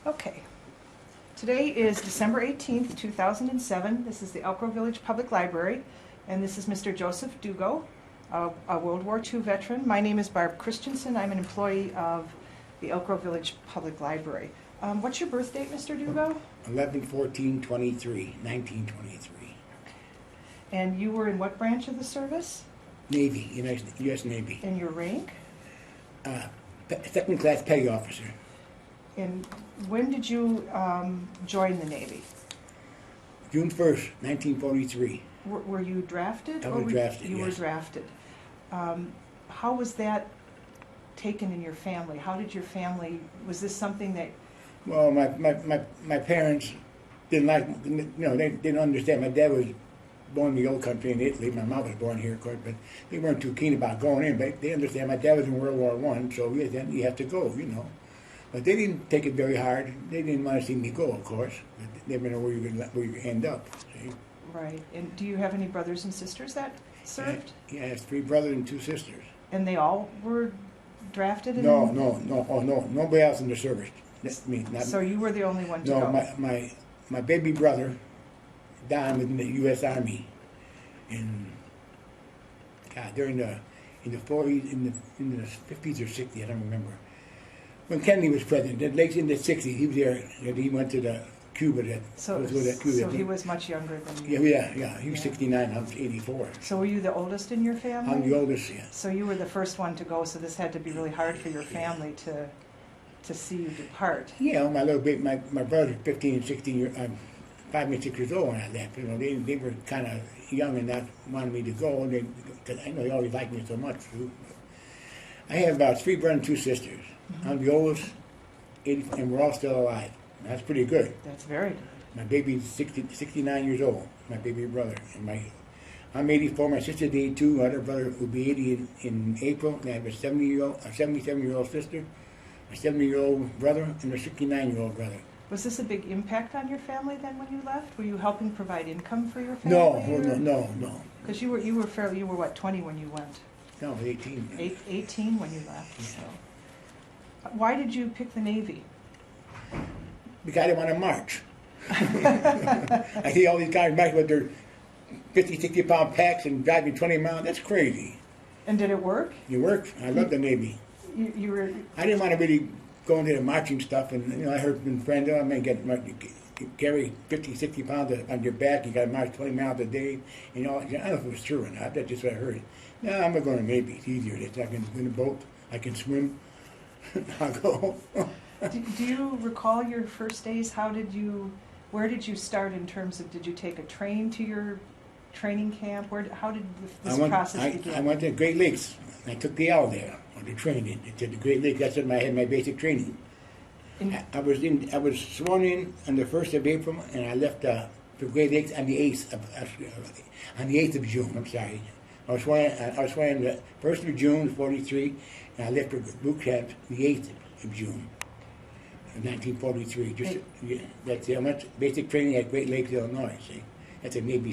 Okay. Today is December 18th, 2007. This is the Elk Grove Village Public Library, and this is Mr. Joseph Dugo, a World War II veteran. My name is Barb Christensen. I'm an employee of the Elk Grove Village Public Library. What's your birth date, Mr. Dugo? 1923. And you were in what branch of the service? Navy, U.S. Navy. And your rank? Second class petty officer. And when did you join the Navy? June 1st, 1943. Were you drafted? I was drafted, You yes. were drafted. How was that taken in your family? How did your family, was this something that... Well, my parents didn't like, they didn't understand. My dad was born in the old country in Italy. My mom was born here, of course, but they weren't too keen about going in. But they understand my dad was in World War I, so then you have to go, But they didn't take it very hard. They didn't want to see me go, of course. But they didn't know where you end up. See? Right. And do you have any brothers and sisters that served? Yeah, I have 3 brothers and 2 sisters. And they all were drafted? No. Nobody else in the service. That's me. So you were the only one to go? No, my baby brother, Don, was in the U.S. Army. During in the 40s, in the 50s or 60s, I don't remember. When Kennedy was president, late in the 60s, he was there. He went to Cuba. So he was much younger than you? Yeah. He was 69, I was 84. So were you the oldest in your family? I'm the oldest, yeah. So you were the first one to go, so this had to be really hard for your family to see you depart. Yeah, my little baby, my brother, 15 and 16 years, 5 and 6 years old when I left. They were kind of young and not wanted me to go. Because I know they always liked me so much too. I have about 3 brothers and 2 sisters. Mm-hmm. I'm the oldest, and we're all still alive. That's pretty good. That's very good. My baby's 69 years old, my baby brother. And I'm 84, my sister's 82, my other brother will be 80 in April, and I have a 77-year-old sister, a 70-year-old brother, and a 69-year-old brother. Was this a big impact on your family then when you left? Were you helping provide income for your family? No. Because you were what, 20 when you went? No, 18. 18 when you left. Yeah. So. Why did you pick the Navy? Because I didn't want to march. I see all these guys march with their 50, 60-pound packs and driving 20 miles. That's crazy. And did it work? It worked. I love the Navy. You were... I didn't want to really go into the marching stuff, and I heard from friends, carry 50, 60 pounds on your back, you got to march 20 miles a day, I don't know if it was true or not, that's just what I heard. No, I'm not going to Navy, it's easier, I can in a boat, I can swim, I'll go. Do you recall your first days? Where did you start in terms of, did you take a train to your training camp? How did this process begin? I went to Great Lakes, I took the L there. The training to the Great Lakes. That's when I had my basic training. I was sworn in on the 1st of April, and I left for Great Lakes on the 8th of June. I'm sorry. I was sworn in the 1st of June, '43, and I left for boot camp the 8th of June, 1943. That's how much basic training at Great Lakes, Illinois. See. At the Naval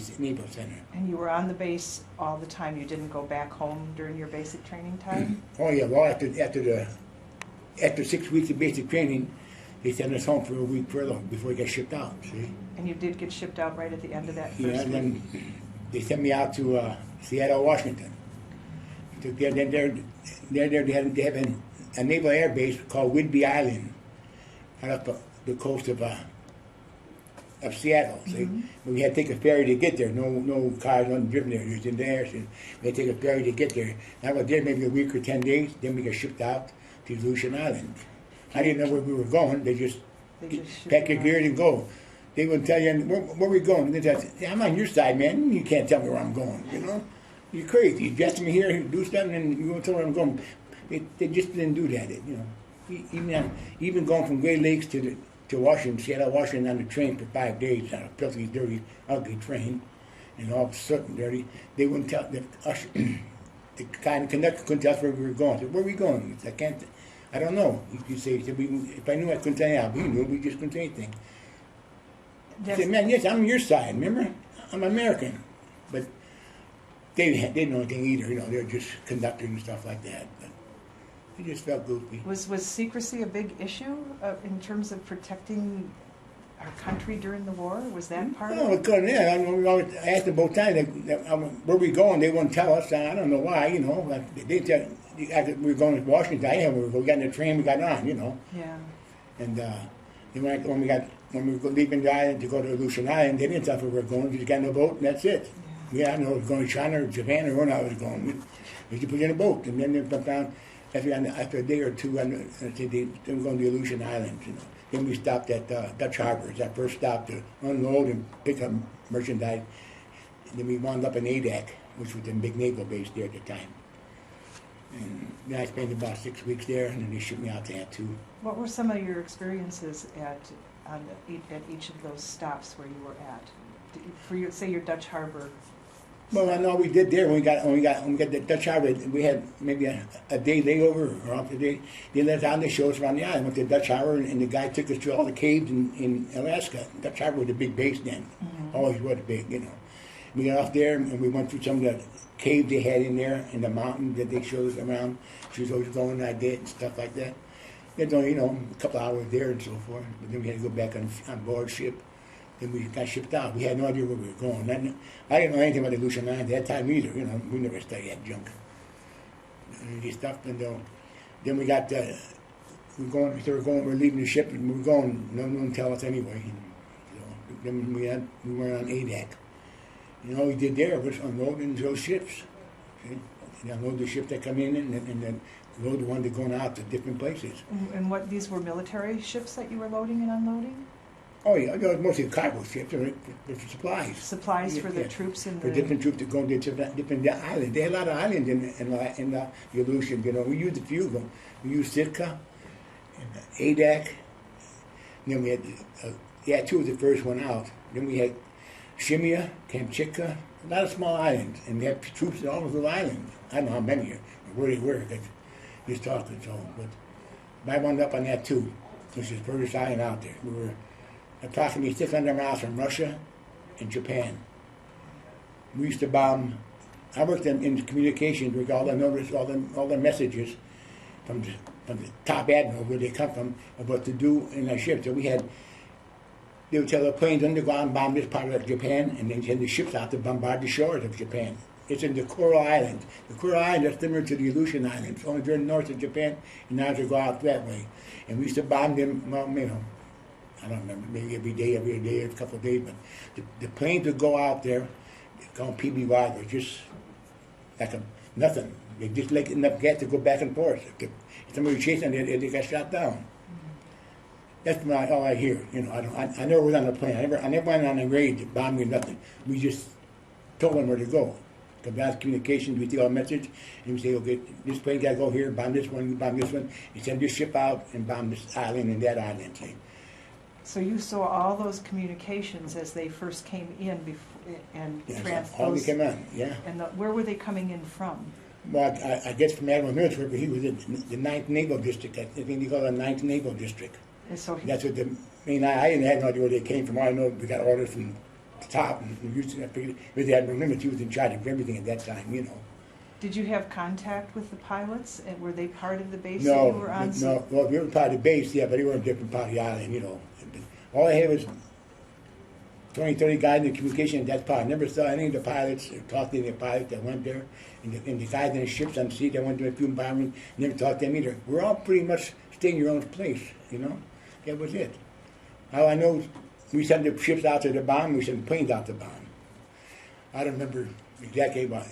Center. And you were on the base all the time? You didn't go back home during your basic training time? Oh yeah, well after 6 weeks of basic training, they sent us home for a week furlough before we got shipped out, see? And you did get shipped out right at the end of that first week? Yeah, and then they sent me out to Seattle, Washington. They have a naval air base called Whidbey Island, right up the coast of Seattle, see? Mm-hmm. But we had to take a ferry to get there. No cars, nothing driven there. It was in the air. So we had to take a ferry to get there. I was there maybe a week or 10 days. Then we got shipped out to Aleutian Island. I didn't know where we were going. They just pack your gear and go. They wouldn't tell you where we going. They said, I'm on your side, man. You can't tell me where I'm going. You're crazy. You dress me here, do something, and you won't tell me where I'm going. They just didn't do that. Even going from Great Lakes to Washington, Seattle, Washington on the train for 5 days on a filthy, dirty, ugly train, and all soot and dirty. They wouldn't tell the kind of conductor couldn't tell us where we were going. I said, where are we going? He said, I don't know. He said, if I knew, I couldn't tell you how. We knew, we just couldn't say anything. I said, man, yes, I'm on your side. Remember, I'm American, but they didn't know anything either. They were just conductors and stuff like that. But It just felt goofy. Was secrecy a big issue in terms of protecting our country during the war? Was that part of No, it? it couldn't. Yeah, I mean, we always asked them both times where we going. They wouldn't tell us. I don't know why. You know, like, they tell, after we were going to Washington. Yeah, we got in the train. We got on. You know, Yeah. and then when we were leaving the island to go to Aleutian Island, they didn't tell us where we were going. We just got in the boat and that's it. Yeah, I know we were going to China or Japan or where I was going. We just put in a boat, and then they found after a day or two, they were going to Aleutian Islands. You know. Then we stopped at Dutch Harbor. It's our first stop to unload and pick up merchandise. And then we wound up in Adak, which was a big naval base there at the time. And then I spent about 6 weeks there, and then they shipped me out to Attu. What were some of your experiences at each of those stops where you were at? For your, say, your Dutch Harbor. Well, I know we did there when we got the Dutch Harbor. We had maybe a day layover or off the day. They let us out and they showed us around the island. Went to Dutch Harbor, and the guy took us to all the caves in Alaska. Dutch Harbor was a big base then. Mm-hmm. Always was big, you know. We got off there and we went through some of the caves they had in there in the mountains that they showed us around. She was always going, I did, and stuff like that. There's only, a couple hours there and so forth. But then we had to go back on board ship. Then we got shipped out. We had no idea where we were going. I didn't know anything about the Aleutian Islands at that time either. We never studied that junk. Any stuff. And then we got we're leaving the ship, and we're going. No one tell us anyway. So then we were on Adak. All we did there was unloading those ships. See? And unload the ships that come in, and then load the ones that going out to different places. And what, these were military ships that you were loading and unloading? Oh yeah, it was mostly cargo ships for supplies. Supplies for the troops in for different troops to go to different islands. They had a lot of islands in the Aleutian. We used a few of them. We used Sitka, and Adak. And then we had two of the first one out. Then we had Shimia, Kamchatka, a lot of small islands, and we had troops in all of those islands. I don't know how many or where they were. Just talking so, but I wound up on that too, which is the furthest island out there. We were approximately 600 miles from Russia and Japan. We used to bomb. I worked in communications with all the messages from the top admiral where they come from of what to do in our ships. So they would tell the planes underground bomb this part of Japan, and then send the ships out to bombard the shores of Japan. It's in the Coral Islands. The Coral Islands are similar to the Aleutian Islands, only they're north of Japan, and now they go out that way. And we used to bomb them, I don't remember, maybe every day, every couple of days, but the planes would go out there, called PBY, they're just like nothing. They just like enough gas to go back and forth. If somebody was chasing them, they got shot down. That's all I hear. I never was on a plane. I never went on a raid, bombing, nothing. We just told them where to go. Advanced communications, we take our message, and we say, okay, this plane got to go here, bomb this one, and send this ship out and bomb this island and that island. See? So you saw all those communications as they first came in all they came in, yeah. And where were they coming in from? Well, I guess from Admiral Military, but he was in the 9th Naval District. I think they call it the 9th Naval District. And so that's what I didn't have no idea where they came from. I know we got orders from the top, and I figured with the Admiral Military, he was in charge of everything at that time, Did you have contact with the pilots? And were they part of the base that you were on? No, well, we were part of the base, yeah, but they were in a different part of the island, All I had was 20, 30 guys in the communication at that part. I never saw any of the pilots or talked to any of the pilots that went there. And the guys in the ships on the sea that went to a few environments, never talked to them either. We're all pretty much staying in your own place, That was it. How I know we sent the ships out to the bomb, we sent planes out to bomb. I don't remember exactly what,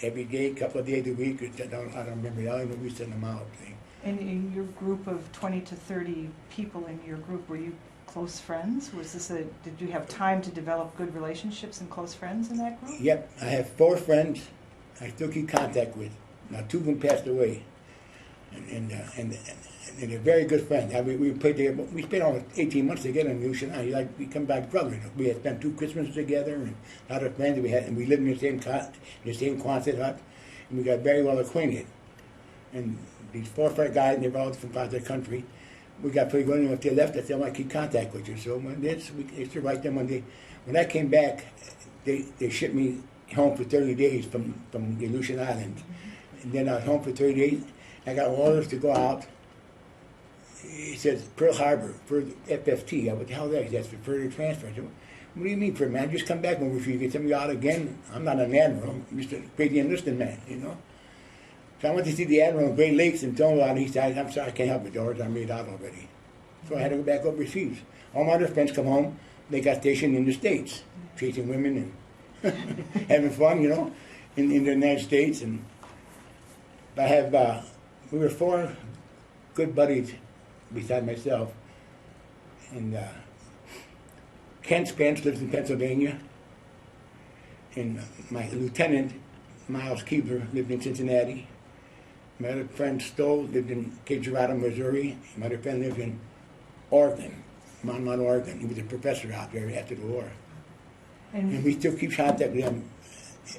every day, couple of days a week, I don't remember. I know we sent them out. And in your group of 20 to 30 people in your group, were you close friends? Did you have time to develop good relationships and close friends in that group? Yep, I have 4 friends I still keep contact with. Now 2 of them passed away, and they're very good friends. We played together. We spent almost 18 months together in the Ocean Island. We come back brothers. We had spent 2 Christmases together, and a lot of friends and we lived in the same Quonset hut, and we got very well acquainted. And these 4 guys, they're all from parts of the country. We got pretty good. If they left us, they want to keep contact with you. So we used to write them when I came back, they shipped me home for 30 days from the Aleutian Islands. And then I was home for 30 days, I got orders to go out. He says Pearl Harbor for FFT. What the hell is that? That's for further transfer. I said, what do you mean, for man? Just come back over if you get somebody out again. I'm not an admiral. I'm just a crazy enlisted man, you know. So I went to see the admiral in Great Lakes and told him about it. He said, I'm sorry, I can't help it. The orders are made out already. So I had to go back overseas. All my other friends come home. They got stationed in the States, chasing women and having fun, you know, in the United States. And I have, we were 4 good buddies beside myself. And Ken Spence lives in Pennsylvania. And my lieutenant, Miles Keebler, lived in Cincinnati. My other friend Stowe lived in Cape Girardeau, Missouri. My other friend lived in Oregon, Monmouth, Oregon. He was a professor out there after the war. And we still keep contact with them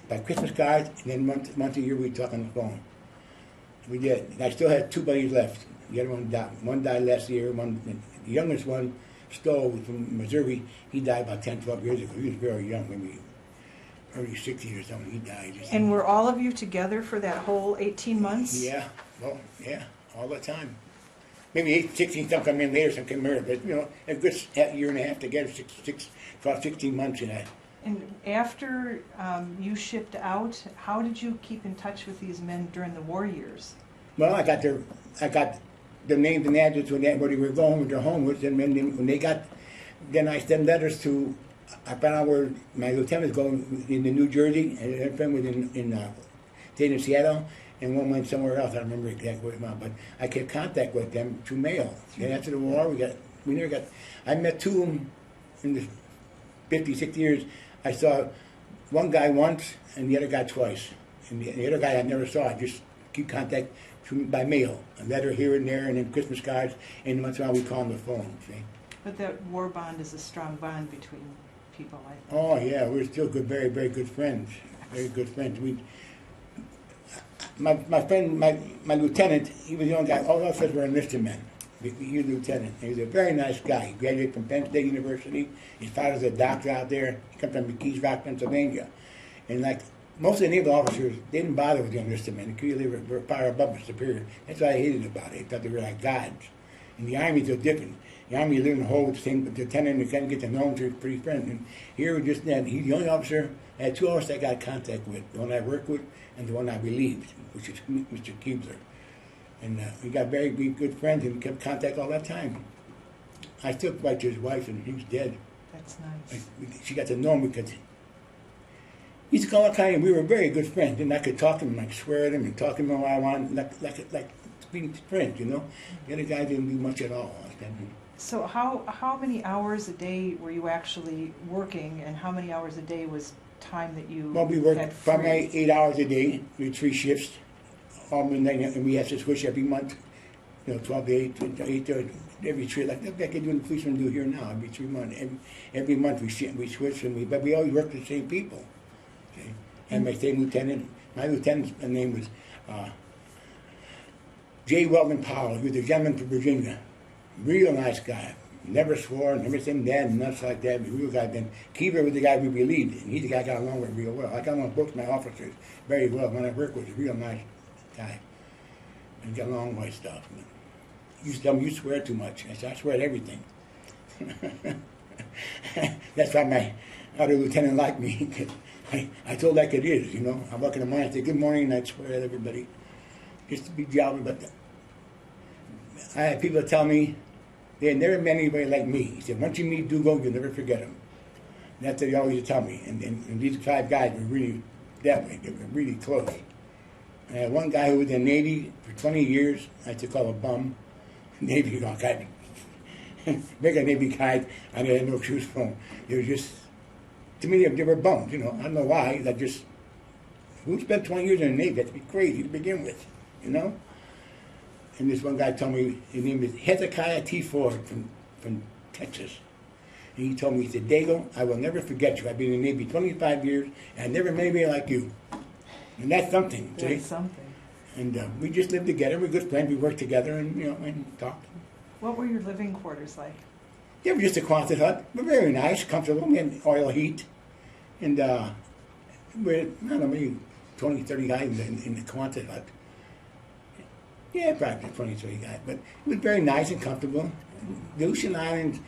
by Christmas cards, and then once a year we talk on the phone. We did. And I still have 2 buddies left. The other one died. One died last year. The youngest one, Stowe, from Missouri, he died about 10, 12 years ago. He was very young, maybe early 60s or something. He died. And were all of you together for that whole 18 months? Yeah. Well, yeah, all the time. Maybe 16, some come in later, some come earlier, but, you know, a good year and a half together, 16 months in that. And after you shipped out, how did you keep in touch with these men during the war years? Well, I got the names and addresses where they were going with their homewards, and when they got, then I sent letters to, I found out where my lieutenant was going in New Jersey, and their friend was stayed in Seattle, and one went somewhere else. I don't remember exactly where it went, but I kept contact with them through mail. And after the war, we never got. I met 2 of them in the 50, 60 years. I saw one guy once and the other guy twice. And the other guy I never saw. I just keep contact by mail, a letter here and there, and then Christmas cards, and once in a while we call on the phone. See? But that war bond is a strong bond between people, I think. Oh yeah, we're still good, very, very good friends. Very good friends. My friend, my lieutenant, he was the only guy. All of us were enlisted men. He was a lieutenant. He was a very nice guy. He graduated from Penn State University. His father's a doctor out there. He comes from McKees Rock, Pennsylvania. And like most of the naval officers, they didn't bother with the enlisted men. They were far above and superior. That's what I hated about it. I thought they were like gods. In the Army, it's so different. The Army, you live in the whole thing, but the lieutenant, you kind of get to know him, they're pretty friendly. And here, we just had, he's the only officer, I had 2 officers I got contact with, the one I worked with and the one I relieved, which is Mr. Keebler. And we got very good friends, and we kept contact all that time. I still write to his wife, and he was dead. That's nice. She got to know him because he used to call all kind of, we were very good friends, and I could talk to him, like swear at him, and talk to him all I want, like being friends, you know. The other guy didn't do much at all. So how many hours a day were you actually working, and how many hours a day was time that you Well, we worked had probably free? 8 hours a day. We had 3 shifts, all midnight, and we had to switch every month. You know, 12 to 8 to every 3, like I could do the policemen do here now. Every 3 months, every month we switched, but we always worked with the same people. Okay? And my lieutenant's name was J. Weldon Powell. He was a gentleman from Virginia. Real nice guy. Never swore, never said dad and nuts like that. Real guy. Then Keever was the guy we relieved, and he's the guy I got along with real well. I got along with both my officers very well. When I worked with a real nice guy. And got along with stuff. But he used to tell me, you swear too much. I said, I swear at everything. That's why my other lieutenant liked me. I told like it is, you know. I walk in the morning, I say, good morning, and I'd swear at everybody. Just to be jolly, but I had people tell me they had never met anybody like me. He said, once you meet Dugo, you'll never forget him. And that's what he always tell me. And these 5 guys were really that way. They were really close. I had one guy who was in the Navy for 20 years. I used to call him a bum. Navy guy. Big a Navy guy. I had no excuse for him. They were just, to me, they were bums, you know. I don't know why. That just, who spent 20 years in the Navy? That'd be crazy to begin with, you know. And this one guy told me, his name is Hezekiah T. Ford from Texas. And he told me, he said, Dago, I will never forget you. I've been in the Navy 25 years, and I never met anybody like you. And that's something, see? That's something. And we just lived together. We're good friends. We worked together and, you know, and talked. What were your living quarters like? They were just a Quonset hut. We're very nice, comfortable. We had oil heat. And we're, I don't know, maybe 20, 30 guys in the Quonset hut. Yeah, probably 23 guy, but it was very nice and comfortable. The Aleutian Islands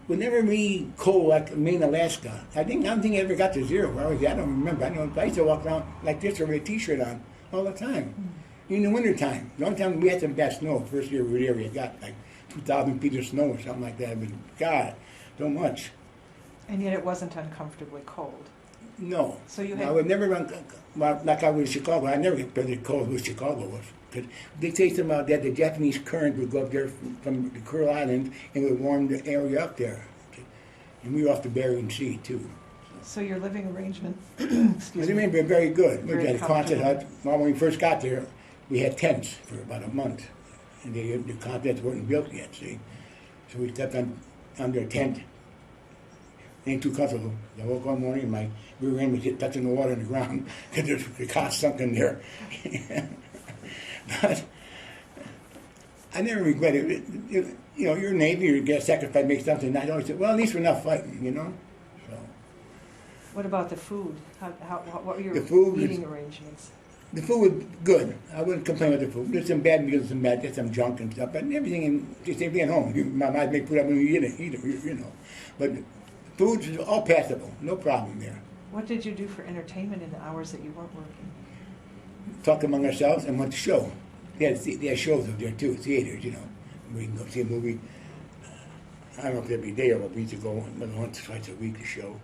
were never really cold like Maine, Alaska. I don't think I ever got to zero. Where I was at, I don't remember. I used to walk around like this with a t-shirt on all the time. In the wintertime. The only time we had some bad snow, first year we were there, we got like 2,000 feet of snow or something like that. But God, so much. And yet it wasn't uncomfortably cold. No. So you had... I would never run, like I was in Chicago, I never get as cold as Chicago was. Because they say something about that the Japanese current would go up there from the Kuril Island and would warm the area up there. And we were off the Bering Sea, too. So your living arrangement, Excuse me, but very good. Very We had a concert hut. Well, when we first got there, we had tents for about a month. And the contents weren't built yet, see. So we slept under a tent. Ain't too comfortable. I woke one morning and my rear end was touching the water on the ground because the cot sunk in there. But I never regretted it. You know, you're a Navy, you get a sacrifice, make something. I always said, well, at least we're not fighting, you know. So what about the food? What were your The food eating arrangements? the food was good. I wouldn't complain about the food. There's some bad meals, there's some junk and stuff, but everything just stay at home. My mom make food up when you eat it, you know. But food is all passable, no problem there. What did you do for entertainment in the hours that you weren't working? Talk among ourselves and went to show. They had shows up there too, theaters, you know. We can go see a movie. I don't know if every day or what, we used to go once or twice a week to show.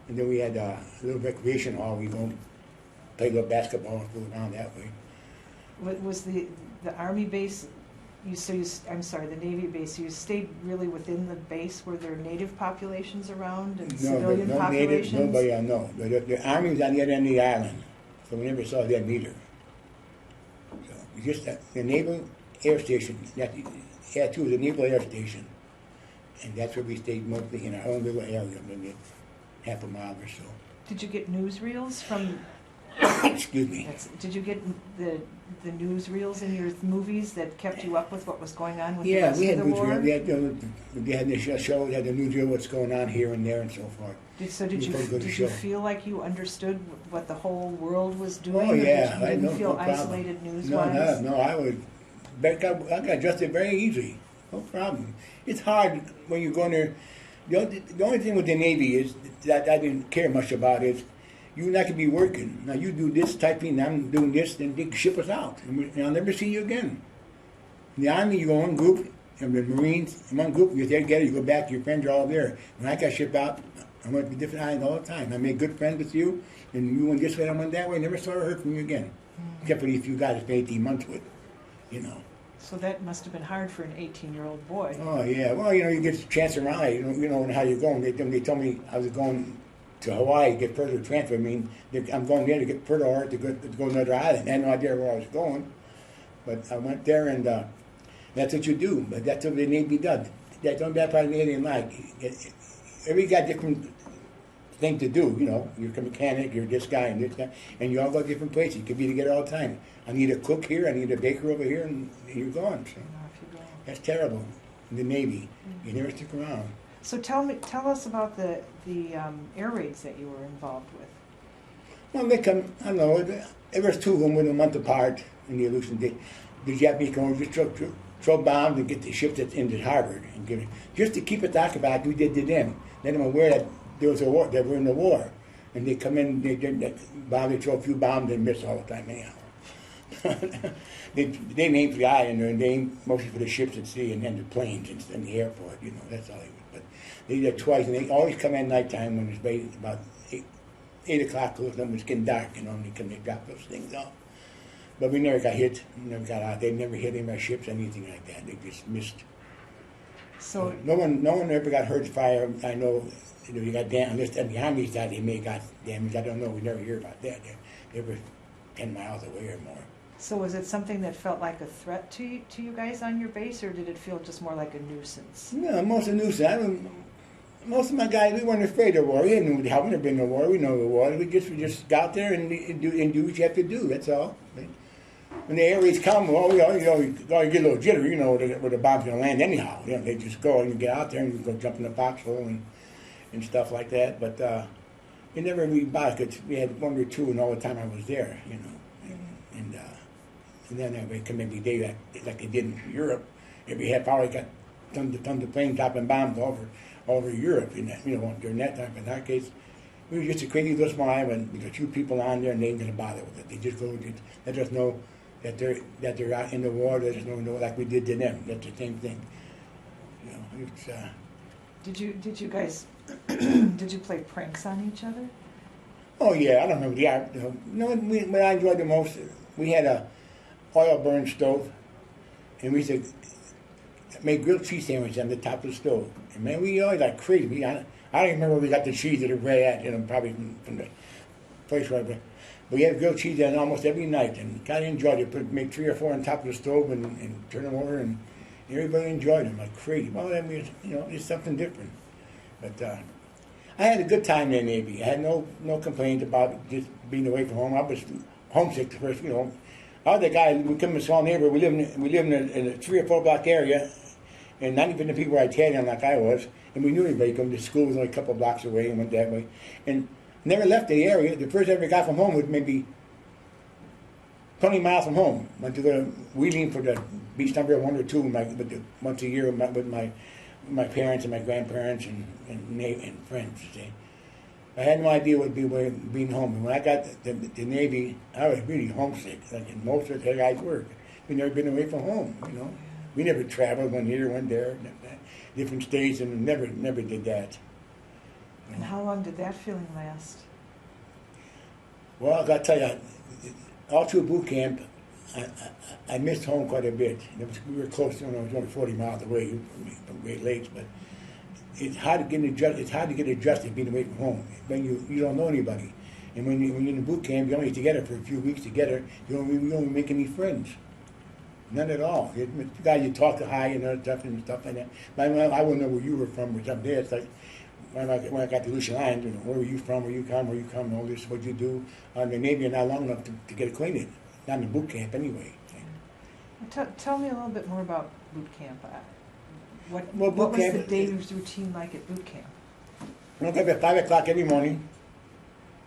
And then we had a little recreation hall. We go play a little basketball and go around that way. Was the Army base, the Navy base, you stayed really within the base? Were there native populations around and civilian populations? Native, nobody I know. The Army was on the other end of the island, so we never saw them either. So it's just the Naval Air Station, Attu was a Naval Air Station, and that's where we stayed mostly in our own little area, maybe half a mile or so. Did you get newsreels from... Excuse me. Did you get the newsreels in your movies that kept you up with what was going on with the Yeah, rest we had of the war? newsreel. We had the show, we had the newsreel, what's going on here and there and so forth. Did you feel like you understood what the whole world was doing? Oh, yeah. Or did you feel no isolated news-wise? No, I got adjusted very easy. No problem. It's hard when you're going there. The only thing with the Navy is that I didn't care much about is you're not going to be working. Now you do this type thing, I'm doing this, then they ship us out. And I'll never see you again. In the Army, you go one group, and the Marines, in one group, you're there together, you go back, your friends are all there. When I got shipped out, I went to different islands all the time. I made good friends with you, and you went this way, I went that way, never saw or heard from you again. Mm-hmm. Except for these few guys I spent 18 months with, you know. So that must have been hard for an 18-year-old boy. Oh, yeah. Well, you know, you get a chance to ride. You know how you're going. They told me I was going to Hawaii to get further transfer. I mean, I'm going there to get further or to go to another island. I had no idea where I was going. But I went there, and that's what you do. But that's what the Navy does. That's one bad part of the alien like. Every guy different thing to do, you know. You're a mechanic, you're this guy and this guy, and you all go different places. You could be together all the time. I need a cook here, I need a baker over here, and you're gone. So that's terrible in the Navy. You never stick around. So tell us about the air raids that you were involved with. Well, they come, I don't know, there was two of them within a month apart in the Aleutian. The Japanese come over, just throw bombs and get the ship that's in the harbor and give it, just to keep it occupied. We did to them. Let them aware that there was a war, that we're in the war, and they come in, they throw a few bombs and miss all the time anyhow. they aim for the island, and they aim mostly for the ships at sea and then the planes and the airport. You know, that's all they would. But they did that twice, and they always come in nighttime when it's about 8 o'clock, when it's getting dark. You know, and they drop those things off. But we never got hit. We never got out. They never hit any of our ships, anything like that. They just missed. So no one ever got hurt fire. I know. You know, you got damaged. On the Army side, they may have got damaged. I don't know. We never hear about that. They were 10 miles away or more. So was it something that felt like a threat to you guys on your base, or did it feel just more like a nuisance? No, most of the nuisance. Most of my guys, we weren't afraid of war. We knew how we've been in the war. We know the war. We just got there and do what you have to do. That's all. When the air raids come, well, you get a little jittery, you know, where the bomb's going to land anyhow. You know, they just go and you get out there and you go jump in the foxhole and stuff like that. But it never really bothered because we had one or two and all the time I was there, you know. And And then they come every day like they did in Europe. Every half hour, they got tons of planes dropping bombs over Europe. In that, during that time. But in our case, we were just a crazy little small island with a few people on there, and they ain't gonna bother with it. They just go, let us know that they're out in the war. Let us know like we did to them. That's the same thing. It's. Did you guys did you play pranks on each other? Oh yeah, I don't remember the art. What I enjoyed the most, we had a oil burn stove, and we used to make grilled cheese sandwiches on the top of the stove. And man, we always like crazy. I don't even remember where we got the cheese that it ran at, probably from the place where. But we had grilled cheese on almost every night, and kind of enjoyed it. Make 3 or 4 on top of the stove and turn them over, and everybody enjoyed them like crazy. Well, that means it's something different. But I had a good time in the Navy. I had no complaints about just being away from home. I was homesick the first. I was the guy. We come from a small neighborhood. We lived in a 3 or 4 block area, and not even the people were Italian like I was. And we knew everybody. Come to school was only a couple of blocks away, and went that way, and never left the area. The first I ever got from home was maybe 20 miles from home. Went to the Wheeling for the beach number 1 or 2 once a year with my parents and my grandparents and friends. See. I had no idea what it would be being home. And when I got the Navy, I was really homesick, like most of the guys were. We never been away from home, We never traveled, went here, went there, different states, and never did that. And how long did that feeling last? Well, I got to tell you, all through boot camp, I missed home quite a bit. We were close, it was only 40 miles away from Great Lakes, but it's hard to get adjusted being away from home when you don't know anybody. And when you're in boot camp, you only together for a few weeks together. You don't make any friends, none at all. The guy you talk to high and other stuff and stuff like that. I wouldn't know where you were from or something. It's like when I got to Aleutian Island, where were you from? Where you come? All this, what you do. The Navy are not long enough to get acquainted. Not in the boot camp anyway. Tell me a little bit more about boot camp. What Boot was camp, the day's routine like at boot camp? We wake up at 5 o'clock every morning,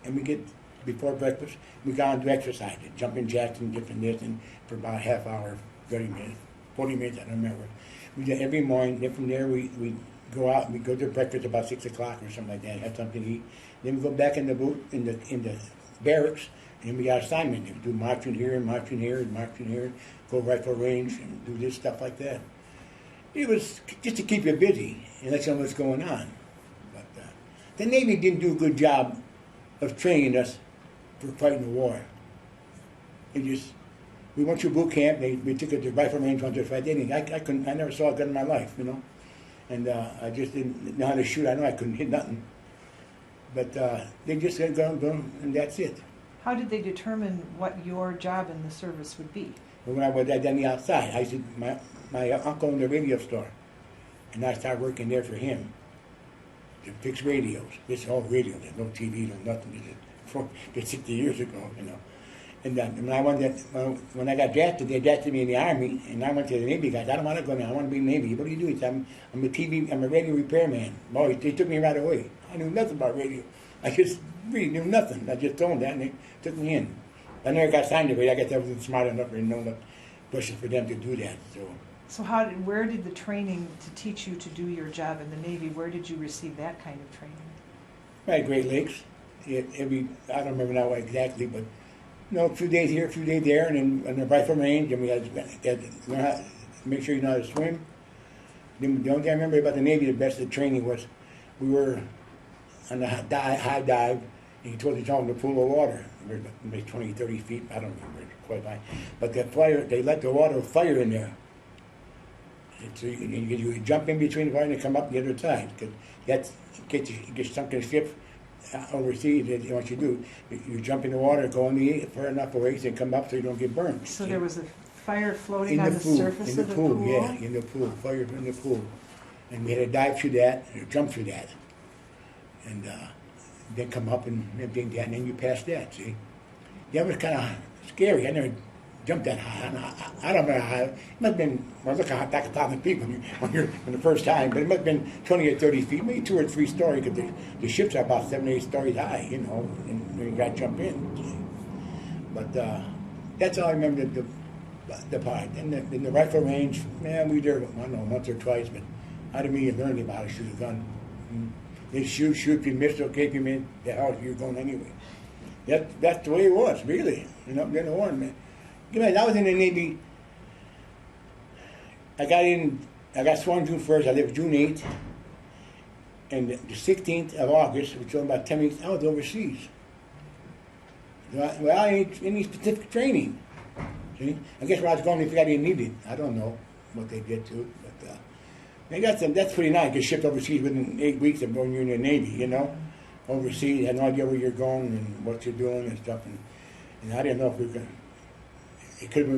and we get, before breakfast, we go on to exercise, jumping jacks and different this, and for about a half hour, 30 minutes, 40 minutes, I don't remember. We do every morning. Then from there, we go out and we go to breakfast about 6 o'clock or something like that, have something to eat. Then we go back in the barracks, and we got assignment. We do marching here, go rifle range, and do this stuff like that. It was just to keep you busy and let you know what's going on. But the Navy didn't do a good job of training us for fighting the war. We went through boot camp. We took it to rifle range once or twice. I never saw a gun in my life, and I just didn't know how to shoot. I know I couldn't hit nothing. But they just said, go, and that's it. How did they determine what your job in the service would be? But when I was on the outside, I said, my uncle owned a radio store, and I started working there for him to fix radios. This whole radio, there's no TV, no nothing. It's 60 years ago, And when I got drafted, they drafted me in the Army, and I went to the Navy guys. I don't want to go now. I want to be in the Navy. What do you do? He said, I'm a radio repairman. Boy, they took me right away. I knew nothing about radio. I just really knew nothing. I just told them that, and they took me in. I never got signed to it. I guess I wasn't smart enough or know enough questions for them to do that. So where did the training to teach you to do your job in the Navy, where did you receive that kind of training? Right, Great Lakes. I don't remember now exactly, but a few days here, a few days there, and then on the rifle range, and we had to learn how to make sure you know how to swim. Then the only thing I remember about the Navy, the best of the training was we were on the high dive, and he told us in the pool of water. Maybe 20, 30 feet, I don't remember quite fine. But they let the water fire in there. So you jump in between the fire and come up the other side. Because that's get sunk in a ship overseas. That's what you do. You jump in the water, go in the far enough away, and come up so you don't get burned. So there was a fire floating on the surface of the pool? Yeah, in the pool, fire in the pool. And we had to dive through that, or jump through that. And then come up and everything that, and then you pass that, see? That was kind of scary. I never jumped that high. I don't know how high. It must have been, look how back 1,000 feet when the first time, but it must have been 20 or 30 feet, maybe 2 or 3 stories, because the ships are about 7 or 8 stories high, and you got to jump in. But that's all I remember. the part. In the rifle range, man, we there, I don't know, once or twice, but I didn't really learn about how to shoot a gun. They shoot, if you miss, okay, if you mean the hell you're going anyway. That's the way it was, really. You know, getting the war, man. I was in the Navy. I got sworn June 1st, I left June 8th. And the 16th of August, which was about 10 weeks, I was overseas. Well, I ain't any specific training. See? I guess where I was going, they forgot they needed it. I don't know what they did to it, but they got some. That's pretty nice. Get shipped overseas within 8 weeks of when you're in the Navy. You know, overseas, had no idea where you're going and what you're doing and stuff. And I didn't know if we could.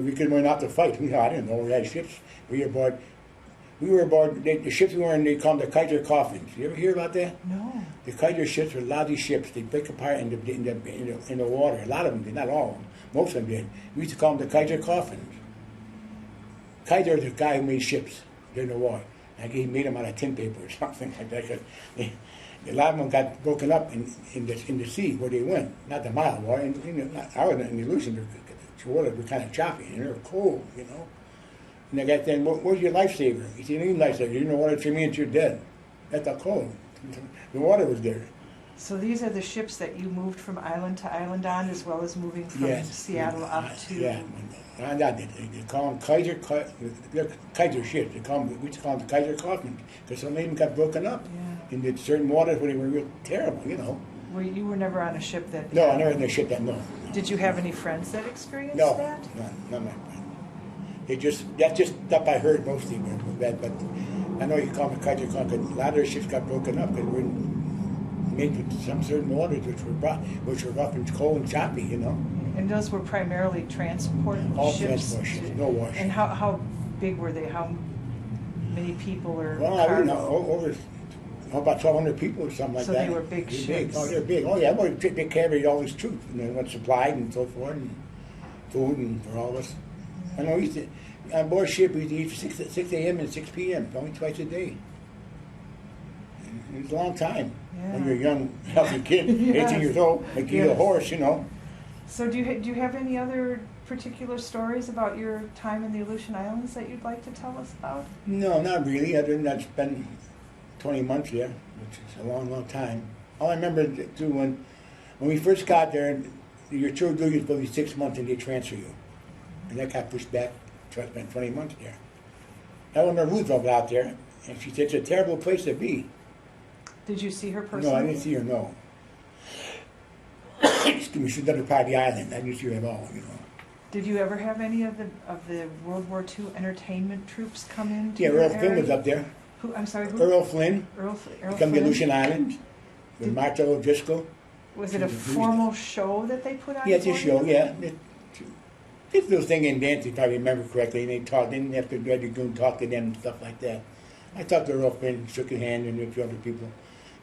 We could have went out to fight. I didn't know we had ships. We were aboard. The ships we were in, they called the Kaiser coffins. You ever hear about that? No. The Kaiser ships were lousy ships. They break apart in the water. A lot of them did, not all of them. Most of them did. We used to call them the Kaiser coffins. Kaiser is the guy who made ships during the war. I guess he made them out of tin paper or something like that. 'Cause a lot of them got broken up in the sea where they went. Not the mile war. I was in the Aleutian. The waters were kind of choppy and they were cold, you know. And I got then, where's your lifesaver? He said, you need lifesaver. You know water 3 minutes, you're dead. That's how cold. The water was there. So these are the ships that you moved from island to island on, as well as moving from Seattle up to... Yeah, they call them Kaiser ships. We used to call them the Kaiser coffins, because some of them got broken up. Yeah. In the certain waters where they were real terrible, you know. You were never on a ship that... No, I never had a ship that, no. Did you have any friends that experienced No, that? none of my friends. That's just stuff I heard mostly, but I know you call them Kaiser coffins. A lot of their ships got broken up because we're made with some certain waters which were rough and cold and choppy, you know. And those were primarily transport All ships? transport ships, no warships. And how big were they? How many people or Well, I don't know, over about 1,200 people or something like that. So they were big ships. Oh, they're big. Oh, yeah, they carried all this troops, and what supplied and so forth, and food and for all of us. I know on board ship, we used to eat 6 a.m. and 6 p.m., only twice a day. It was a long time when you're a young, healthy kid, 18 years old, like you eat a horse, you know. So do you have any other particular stories about your time in the Aleutian Islands that you'd like to tell us about? No, not really, other than I've spent 20 months there, which is a long, long time. All I remember, too, when we first got there, your tour of duty is supposed to be 6 months and they transfer you. And that got pushed back, so I spent 20 months there. Eleanor Roosevelt out there, and she said it's a terrible place to be. Did you see her personally? No, I didn't see her, no. Excuse me, she's another part of the island. I didn't see her at all, you know. Did you ever have any of the World War II entertainment troops come in? Yeah, Earl Flynn was up there. Who? I'm sorry, who? Earl Flynn. Earl From Flynn? the Aleutian Islands. With Martha Driscoll. Was it a formal show that they put on? Yeah, it's a show, yeah. This little thing in dance, if I remember correctly, and they talked, didn't have to go and talk to them and stuff like that. I talked to Earl Flynn, shook his hand, and a few other people.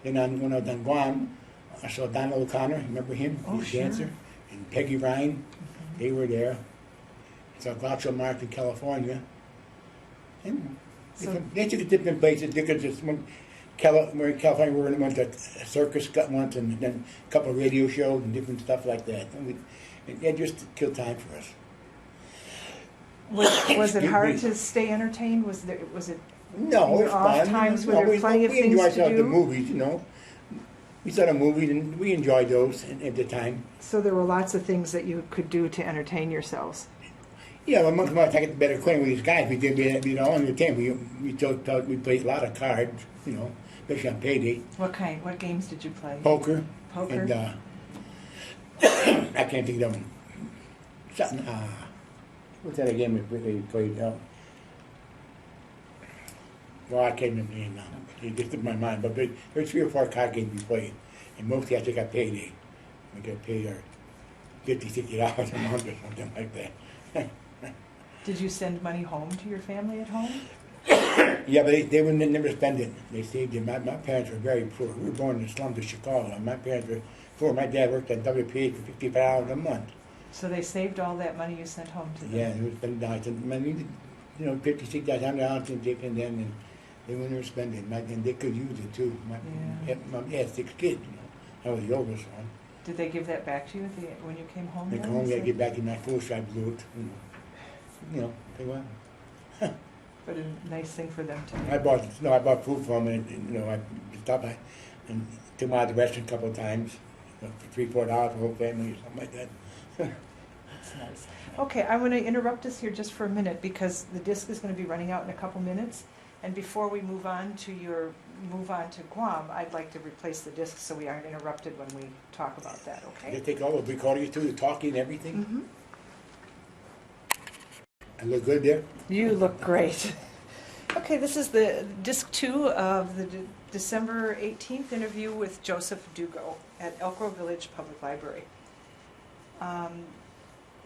Then when I was on Guam, I saw Donald O'Connor, remember him? Oh, He's a sure. dancer. And Peggy Ryan, they were there. I saw Groucho Marx in California. And they took it different places. They could just, we're in California, we went to a circus once, and then a couple of radio shows and different stuff like that. And it just killed time for us. Was it hard to stay entertained? Was it? No, it was fun. Times were there plenty of things we enjoyed to do? the movies, you know. We saw the movies and we enjoyed those at the time. So there were lots of things that you could do to entertain yourselves. Yeah, well, once I get better acquainted with these guys, we did, you know, on the team. We played a lot of cards, you know, especially on payday. What kind? What games did you play? Poker. Poker. And I can't think of them. Something. What's that game we played? Well, I can't remember the name now. It just took my mind. But there's 3 or 4 card games we played, and mostly I think I payday. We got paid our $50, $60 a month or something like that. Did you send money home to your family at home? Yeah, but they would never spend it. They saved it. My parents were very poor. We were born in the slums of Chicago, and my parents were poor. My dad worked at WPA for $55 a month. So they saved all that money you sent home to them? Yeah, it was spent down. I mean, you know, $50, $60, $100 and taken them, and they would never spend it. And they could use it too. He had 6 kids, you know. I was the oldest one. Did they give that back to you when you came home? They come home, they get back in my full stride blew it. You know. you know, they went. But a nice thing for them to do. I bought food for them, and you know, I stopped by and took them out to the restaurant a couple of times, you know, for $3-4 for the whole family or something like that. That's nice. Okay, I'm going to interrupt us here just for a minute because the disc is going to be running out in a couple minutes. And before we move on to Guam, I'd like to replace the disc so we aren't interrupted when we talk about that, They okay? take all the recordings too, the talking and everything. Mm-hmm. I look good there. You look great. Okay, this is the disc 2 of the December 18th interview with Joseph Dugo at Elk Grove Village Public Library.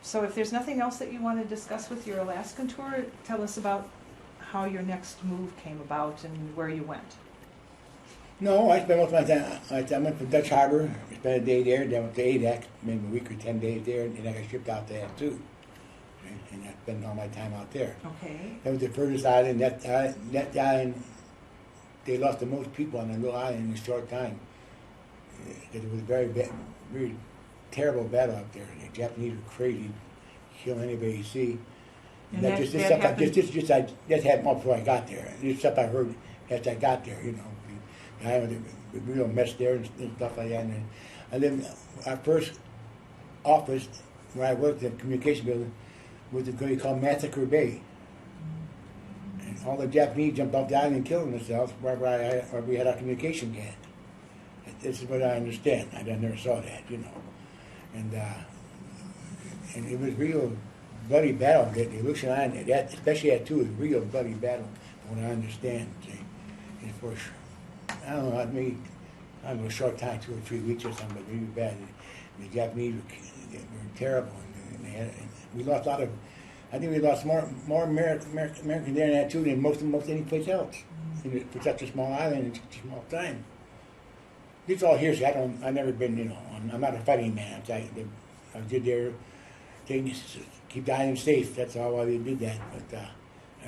So if there's nothing else that you want to discuss with your Alaskan tour, tell us about how your next move came about and where you went. No, I spent most of my time. I went from Dutch Harbor, spent a day there, then went to ADAC, maybe a week or 10 days there, and then I got shipped out to Attu. And I spent all my time out there. Okay. That was the furthest island. That island, they lost the most people on that little island in a short time. Because it was a very terrible battle out there. The Japanese were crazy, kill anybody you see. And that that happened before I got there. This stuff I heard as I got there, you know. The island, the real mess there and stuff like that. And then our first office where I worked in the communication building was a place called Massacre Bay. And all the Japanese jumped off the island and killed themselves where we had our communication gate. This is what I understand. I never saw that, you know. And it was real bloody battle. The Aleutian Island, especially Attu, was real bloody battle, from what I understand. See? And for, I don't know, a short time, 2 or 3 weeks or something, but really bad. The Japanese were terrible. And we lost a lot of, I think we lost more Americans there in Attu than most any place else. For such a small island in such a small time. It's all hearsay. I've never been, you know, I'm not a fighting man. I did their things, keep the island safe. That's all why they did that. But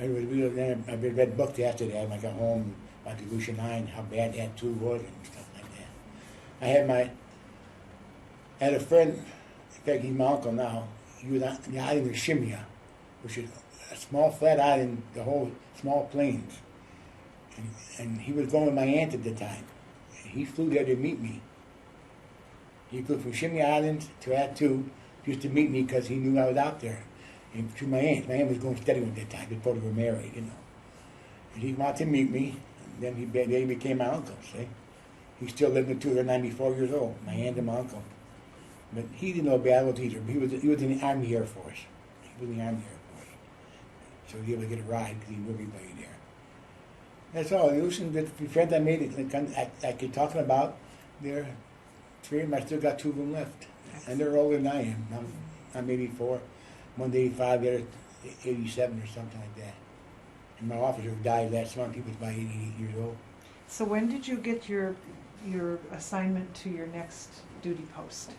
it was real. Then I read books after that when I got home about the Aleutian Island, how bad that too was and stuff like that. I had a friend, in fact he's my uncle now. He was on the island of Shimia, which is a small flat island, the whole small plains. And he was going with my aunt at the time. He flew there to meet me. He flew from Shimmy Island to Attu just to meet me because he knew I was out there. And to my aunt. My aunt was going steady at that time before they were married, you know. And he wanted to meet me. And then they became my uncle, see. He still lived until they're 94 years old, my aunt and my uncle. But he didn't know battles either. He was in the Army Air Force. He was in the Army Air Force. So he was able to get a ride because he knew everybody there. That's all. The friends I made, I keep talking about, there, 3 of them, I still got 2 of them left. And they're older than I am. I'm 84, one's 85, the other's 87 or something like that. And my officer died last month, he was about 88 years old. So when did you get your assignment to your next duty post?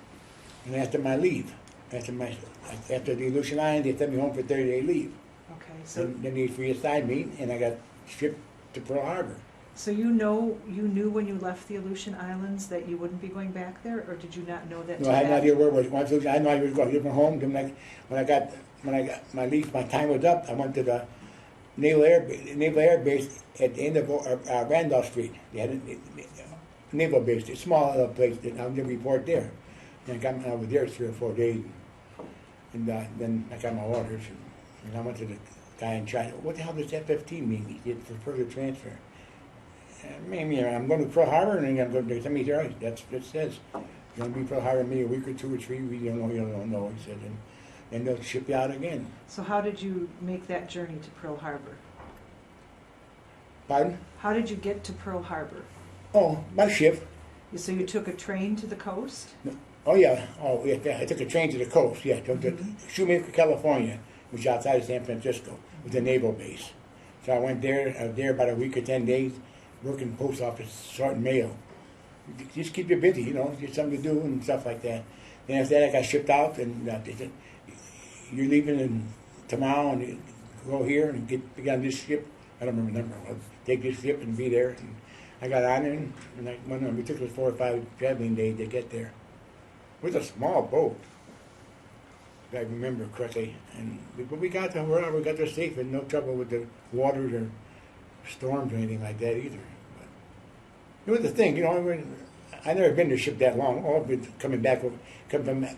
And after my leave, after the Aleutian Island, they sent me home for 30-day leave. Okay, so Then they reassigned me, and I got shipped to Pearl Harbor. So you knew when you left the Aleutian Islands that you wouldn't be going back there, or did you not know that? No, I had no idea where it was. I know I was going to get home. Then when I got my leave, my time was up. I went to the Naval Air Base at the end of Randolph Street. They had a naval base, a small place. I was going to report there. And I was there 3 or 4 days, and then I got my orders, and I went to the guy in charge. What the hell does F-15 mean? He did for further transfer. Maybe I'm going to Pearl Harbor, and I'm going to send me there. That's what it says. You're going to be Pearl Harbor maybe a week or 2 or 3. We don't know. He said, and then they'll ship you out again. So how did you make that journey to Pearl Harbor? Pardon? How did you get to Pearl Harbor? Oh, by ship. So you took a train to the coast? Oh yeah. I took a train to the coast. Yeah, to Shoemaker, California, which is outside of San Francisco, was a naval base. So I went there. I was there about a week or 10 days, working post office, sorting mail. Just keep you busy, you know, get something to do and stuff like that. Then after that, I got shipped out, and they said, "You're leaving tomorrow, and you go here and get on this ship." I don't remember the number. Take this ship and be there. And I got on it, and we took us 4 or 5 traveling days to get there. It was a small boat. if I remember correctly. But we got there safe and no trouble with the waters or storms or anything like that either. But it was the thing, you know. I never been to a ship that long. All been coming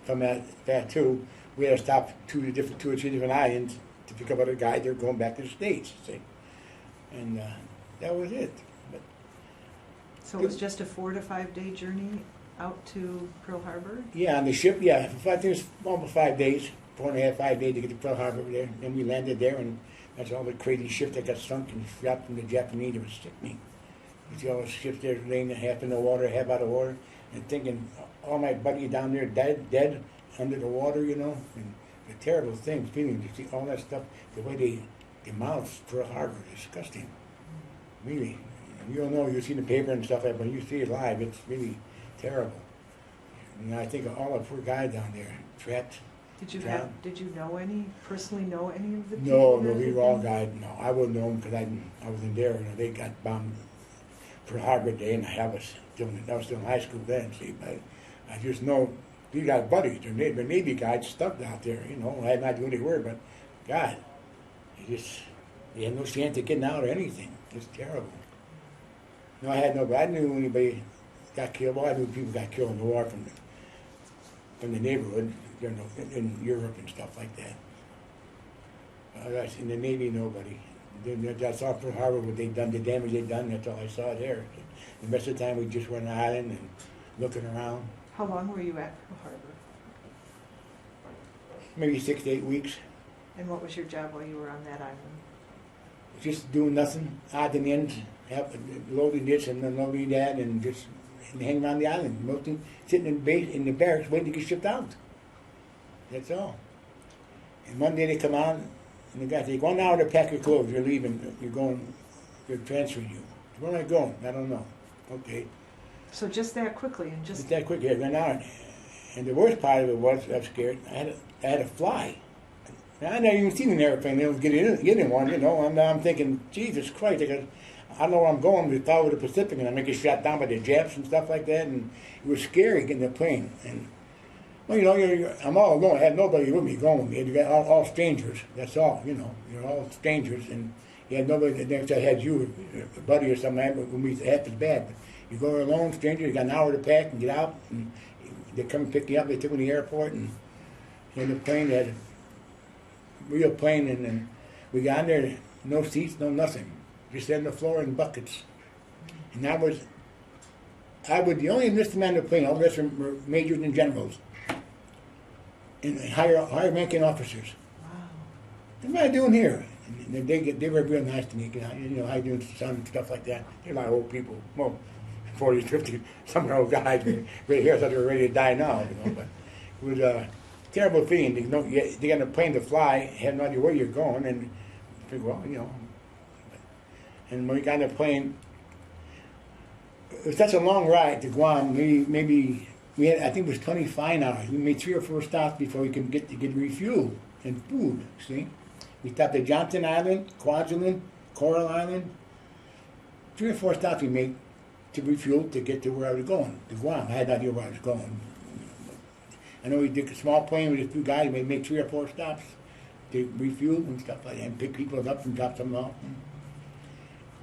from that too. We had to stop two or three different islands to pick up other guys. They're going back to the States, see, and that was it. But So it was just a 4 to 5 day journey out to Pearl Harbor? yeah, on the ship, yeah, I think it was almost 5 days, 4.5, 5 days to get to Pearl Harbor there. Then we landed there, and that's all the crazy ships that got sunk and dropped from the Japanese. It was sickening. You see all the ships there laying half in the water, half out of water, and thinking all my buddies down there dead under the water, you know, and the terrible thing, feeling to see all that stuff, the way they demolished Pearl Harbor, disgusting. Really, you don't know. You see the paper and stuff, but when you see it live, it's really terrible. And I think of all the poor guys down there trapped. Did you personally know any of the No, people? we were all died. No, I wouldn't know them because I wasn't there. You know, they got bombed Pearl Harbor Day, and I was still in high school then. See, but I just know these guys buddies. They're Navy guys stuck out there. You know, I had no idea who they were, but God, they had no chance of getting out or anything. It's terrible. No, I knew anybody got killed. Well, I knew people got killed in the war from the neighborhood, you know, in Europe and stuff like that. In the Navy, nobody. I saw Pearl Harbor, what they done, the damage they done. That's all I saw there. The rest of the time, we just were on the island and looking around. How long were you at Pearl Harbor? Maybe 6 to 8 weeks. And what was your job while you were on that island? Just doing nothing, odds and ends, loading this and unloading that, and just hanging around the island. Mostly sitting in the barracks waiting to get shipped out. That's all. And one day they come out, and the guy says, 1 hour to pack your clothes, you're leaving, they're transferring you. Where am I going? I don't know. Okay. So just that quickly and just that quick, yeah, 1 hour. And the worst part of it was, I was scared, I had to fly. I never even seen an airplane. They was get in one, you know. I'm thinking, Jesus Christ, because I know where I'm going. We follow the Pacific, and I may get shot down by the Japs and stuff like that. And it was scary getting the plane. And well, you know, I'm all alone. I had nobody with me going. You got all strangers. That's all. You know, you're all strangers, and you had nobody. Next, I had you, a buddy or something. When we half as bad. But you go alone, stranger. You got an hour to pack and get out. And they come and pick you up. They took me to the airport, and in the plane they had a real plane, and then we got in there, no seats, no nothing, just on the floor in buckets. And I was the only enlisted man on the plane. All the rest were majors and generals, and higher ranking officers. wow. What am I doing here? And they were real nice to me. You know, how you doing, son, and stuff like that. They're a lot of old people, well, 40, 50, some of the old guys right here. I thought they were ready to die now, you know. But it was a terrible feeling. They got a plane to fly, have no idea where you're going, and I figure, well, you know. And when we got on the plane, it was such a long ride to Guam. Maybe we had, I think it was 25 hours. We made 3 or 4 stops before we could get refuel and food. See, we stopped at Johnson Island, Kwajalein, Coral Island. 3 or 4 stops we made to refuel to get to where I was going, to Guam. I had no idea where I was going. I know we did a small plane with a few guys. We made 3 or 4 stops to refuel and stuff like that, and pick people up and drop them off and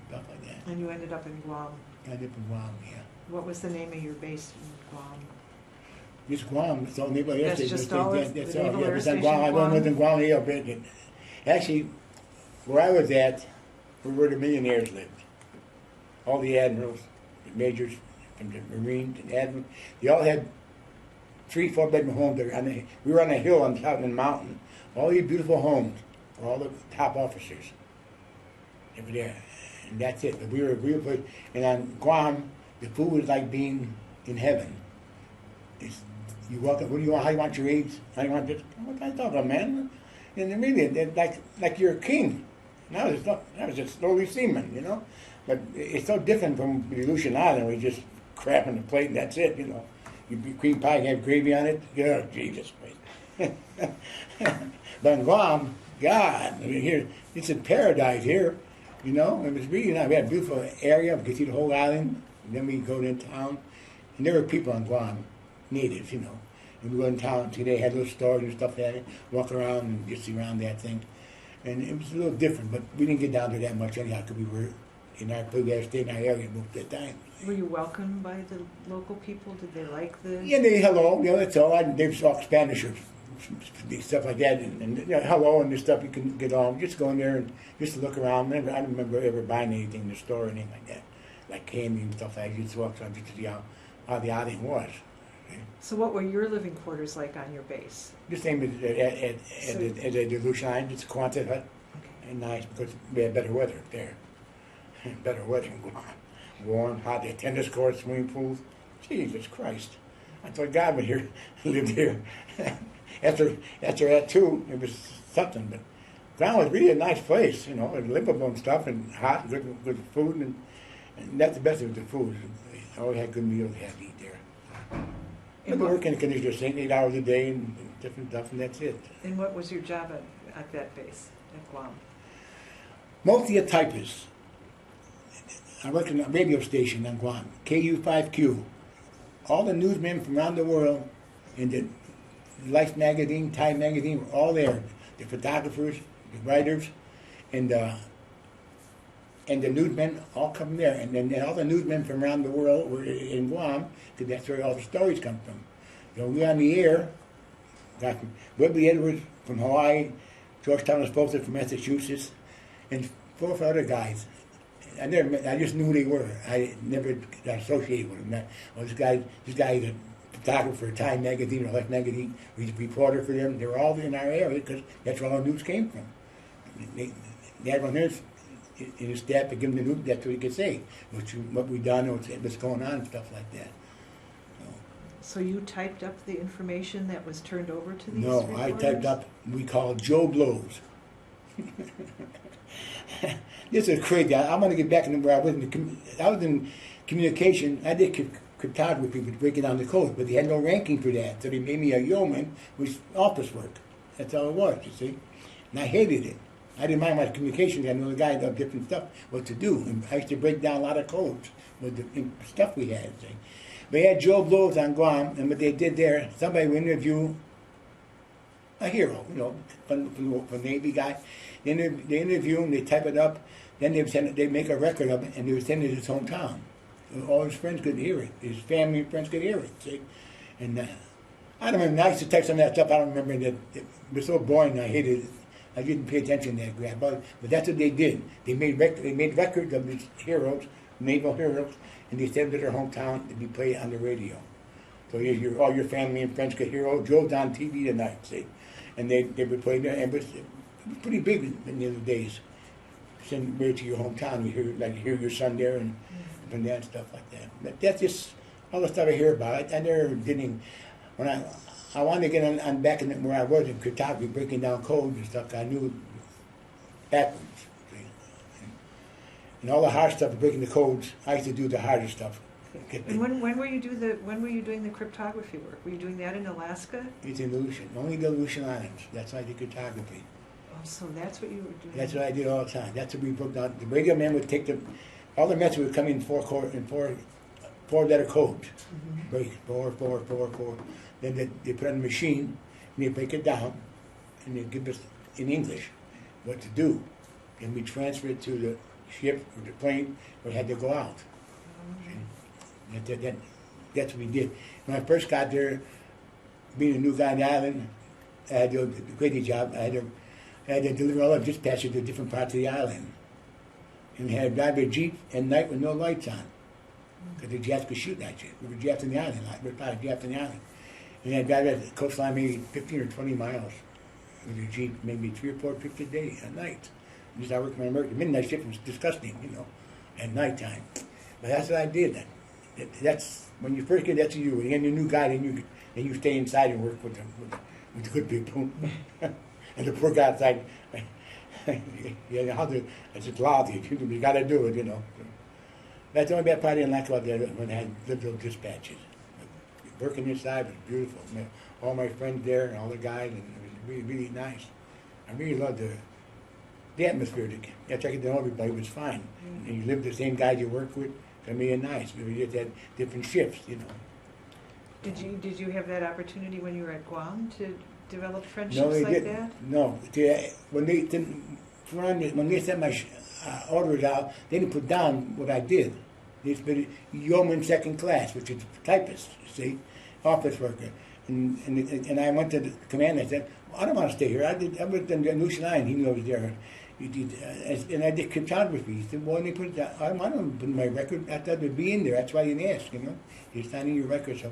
stuff like that. And you ended up in Guam. I lived in Guam, yeah. What was the name of your base in Guam? Just Guam. That's all Naval Air Station. That's just all of the Naval Air Yeah, Station Guam. I Guam? lived in Guam. Yeah, but actually, where I was at, where the millionaires lived. All the admirals, the majors, from the Marines and admirals, they all had 3, 4 bedroom homes there. We were on a hill on top of the mountain. All these beautiful homes for all the top officers. They were there. And that's it. But we were a real place. And on Guam, the food was like being in heaven. You walk up, what do you want? How do you want your eggs? How do you want this? What are you talking about, man? And really, like you're a king. Now I was just slowly seaman, you know. But it's so different from the Aleutian Island. We just crap on the plate and that's it, you know. Cream pie, you have gravy on it. Oh, Jesus Christ. But in Guam, God, I mean, here, it's a paradise here, you know. It was really nice. We had a beautiful area. We could see the whole island. And then we go into town. And there were people on Guam, natives, you know. And we go in town. See, they had little stores and stuff like that. Walk around and just see around that thing. And it was a little different, but we didn't get down there that much anyhow because we were in our place. We had to stay in our area most of the time. Were you welcomed by the local people? Did they like the... Yeah, they hello. You know, that's all. They talk Spanish or stuff like that. And you know, hello and this stuff you can get on. Just go in there and just look around. I don't remember ever buying anything in the store or anything like that. Like candy and stuff like that. You just walk around just to see how the outing was. So what were your living quarters like on your base? The same as a Aleutian, it's a Quonset hut. Okay. And nice because we had better weather up there. Better weather in Guam. Warm, hot, they had tennis courts, swimming pools. Jesus Christ. I thought God would here lived here. after Attu, it was something. But Guam was really a nice place, you know, and livable and stuff, and hot, good food, and that's the best of the food. They always had good meals they had to eat there. But the working conditions, 8 hours a day and different stuff, and that's it. And what was your job at that base, at Guam? Mostly a typist. I worked in a radio station on Guam, KU5Q. All the newsmen from around the world in the Life magazine, Time magazine were all there. The photographers, the writers, and the newsmen all come there. And then all the newsmen from around the world were in Guam, because that's where all the stories come from. So we were on the air, got Whitley Edwards from Hawaii, George Thomas Bolton from Massachusetts, and 4 or 5 other guys. I just knew who they were. I never got associated with them. This guy is a photographer for Time magazine or Life magazine. He's a reporter for them. They were all in our area because that's where all the news came from. They had one there in his staff to give him the news. That's what he could say, what we done, what's going on, and stuff like that. So you typed up the information that was turned over to these No, reporters? I typed up, we call Joe Blows. This is crazy. I'm going to get back into where I was. I was in communication. I did cryptography with breaking down the code, but they had no ranking for that. So they made me a yeoman with office work. That's all it was, you see. And I hated it. I didn't mind my communications. I knew the guy did different stuff, what to do. And I used to break down a lot of codes with the stuff we had, see. They had Joe Blows on Guam, and what they did there, somebody would interview a hero, you know, from the Navy guy. They interview him, they type it up, then they make a record of it, and they would send it to his hometown. All his friends could hear it. His family and friends could hear it, see. And I don't remember, I used to type some of that stuff, I don't remember that. It was so boring, I hated it. I didn't pay attention to that crap, but that's what they did. They made records of these heroes, naval heroes, and they sent them to their hometown to be played on the radio. So all your family and friends could hear, oh, Joe's on TV tonight, see. And they would play there, and it was pretty big in the other days. Send radio to your hometown, you hear your son there, and that and stuff like that. But that's just all the stuff I hear about. I never did any, when I wanted to get on back in where I was in cryptography, breaking down codes and stuff, I knew backwards. And all the hard stuff, breaking the codes, I used to do the harder stuff. And when were you doing the cryptography work? Were you doing that in Alaska? It's in Aleutian, only the Aleutian Islands. That's why I did cryptography. Oh, so that's what you were doing. That's what I did all the time. That's what we broke down. The radio man would take all the messages would come in four letter codes. Mm-hmm. Break 4, 4, 4, 4. Then they put it on the machine and they break it down and they give us in English what to do. And we transfer it to the ship or the plane where it had to go out. Mm-hmm. That's what we did. When I first got there, being a new guy on the island, I had to do a crazy job. I had to deliver all the dispatches to different parts of the island. And we had to drive a Jeep at night with no lights on. Because the Jets could shoot at you. We were Jets in the island. We were part Jets in the island. And I'd drive at the coastline maybe 15 or 20 miles with a Jeep, maybe 3 or 4 trips a day at night. And just I worked my American midnight shift. Was disgusting, you know, at nighttime. But that's what I did. That's when you first get that's you. When you're a new guy, then you stay inside and work with the good people. And the poor guy outside, it's just lousy. You got to do it, you know. That's the only bad part I didn't like about there when I had liberal dispatches. But working inside was beautiful. All my friends there and all the guys, and it was really, really nice. I really loved the atmosphere. After I get to know everybody, it was fine. And you live with the same guys you work with. I mean, nice. We just had different shifts, you know. Did you have that opportunity when you were at Guam to develop No, friendships they like didn't. that? No. When they sent my orders out, they didn't put down what I did. They put yeoman second class, which is typist, you see, office worker. And I went to the commander and said, well, I don't want to stay here. I was in the Aleutian Island. He knew I was there. And I did cryptography. He said, well, and they put it down. I don't put my record. I thought it would be in there. That's why you didn't ask, you know. It's not in your record, so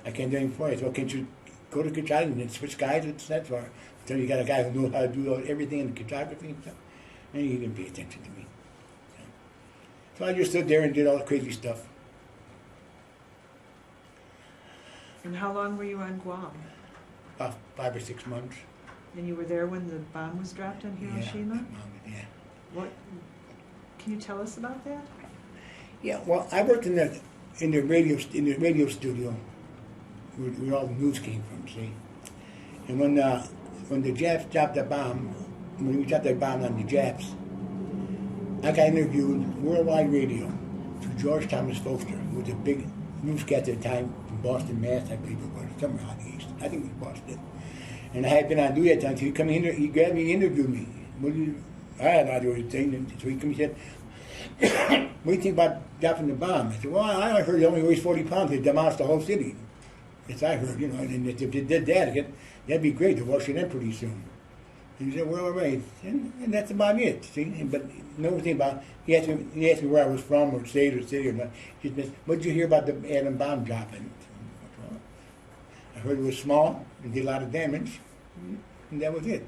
I can't do anything for you. So can't you go to cryptography and switch guys? That's for. So you got a guy who knows how to do everything in cryptography and stuff. And he didn't pay attention to me. So I just stood there and did all the crazy stuff. And how long were you on Guam? About 5 or 6 months. And you were there when the bomb was dropped on Hiroshima? Yeah. What? Can you tell us about that? Yeah. Well, I worked in the radio studio where all the news came from. See, and when the Japs dropped the bomb, when we dropped that bomb on the Japs, I got interviewed worldwide radio through George Thomas Foster, who was a big newscaster at the time from Boston, Mass. I believe it was somewhere out east. I think it was Boston. And I had been on duty at the time, so he come in, he grabbed me and interviewed me. I had no idea what he was saying, so he came and said, what do you think about dropping the bomb? I said, well, I heard it only weighs 40 pounds, it demolished the whole city. That's I heard, you know, and if they did that, that'd be great to wash it in pretty soon. And he said, well, all right, and that's about it, see? But no thing about, he asked me where I was from, or state, or city, or not. He said, what did you hear about the atom bomb dropping? I heard it was small, and did a lot of damage, and that was it.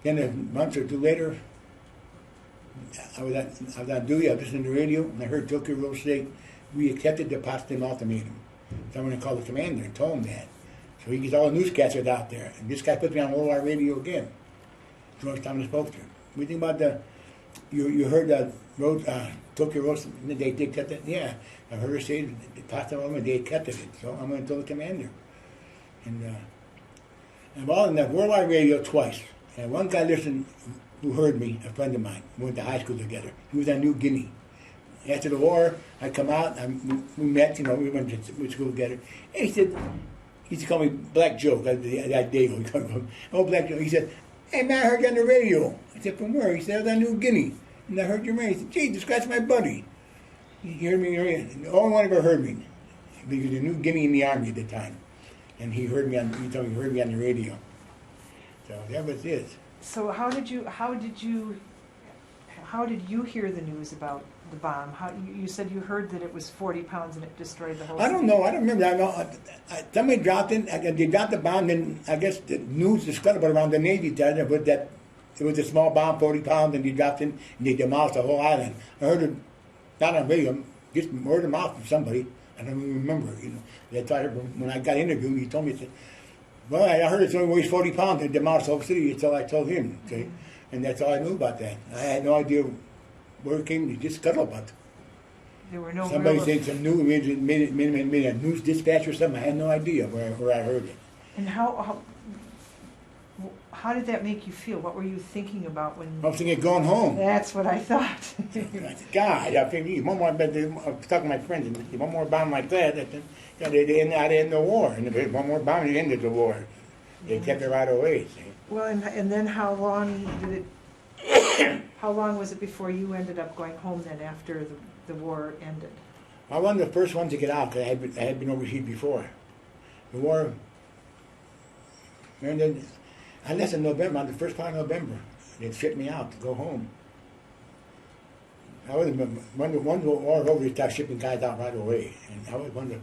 Then a month or two later, I was on duty, I was listening to the radio, and I heard Tokyo say, we accepted the Potsdam ultimatum. So I'm going to call the commander and told him that. So he gets all the newscasters out there, and this guy puts me on worldwide radio again. George Thomas Poster. What do you think about you heard the road, Tokyo Road, they kept it? Yeah, I heard her say the Potsdam ultimatum, they accepted it. So I'm going to tell the commander. And I'm all in that worldwide radio twice. And one guy listened who heard me, a friend of mine. We went to high school together. He was in New Guinea. After the war, I come out, we met, you know, we went to school together. And he said, he used to call me Black Joe, that Dago, he called me, oh, Black Joe. He said, hey, man, I heard you on the radio. I said, from where? He said, I was in New Guinea. And I heard your radio. He said, gee, that's my buddy. He heard me, the only one ever heard me. He was in New Guinea in the Army at the time. And he told me he heard me on the radio. So that was it. So how did you hear the news about the bomb? You said you heard that it was 40 pounds and it destroyed the whole city. I don't know. I don't remember. I know somebody dropped it. They dropped the bomb, and I guess the news is scuttlebutt around the Navy telling it that it was a small bomb, 40 pounds, and they dropped it, and they demolished the whole island. I heard it, not on radio, just word of mouth from somebody. I don't even remember. You know, that's why when I got interviewed, he told me, he said, well, I heard it only weighs 40 pounds and demolished the whole city. That's all I told him. Okay? And that's all I knew about that. I had no idea where it came. It just scuttlebutt. There were no. Somebody said some news, made a news dispatch or something. I had no idea where I heard it. And how did that make you feel? What were you thinking about when? I was thinking of going home. That's what I thought. I said, God, I think one more. I was talking to my friends, and one more bomb like that, I'd end the war. And if there was one more bomb, it ended the war. They kept it right away. See? Well, and then how long did it? How long was it before you ended up going home then after the war ended? I was the first one to get out because I had been overseas before. The war ended. I left in November, on the first part of November. They shipped me out to go home. I was when the war was over, they started shipping guys out right away. And I was one of the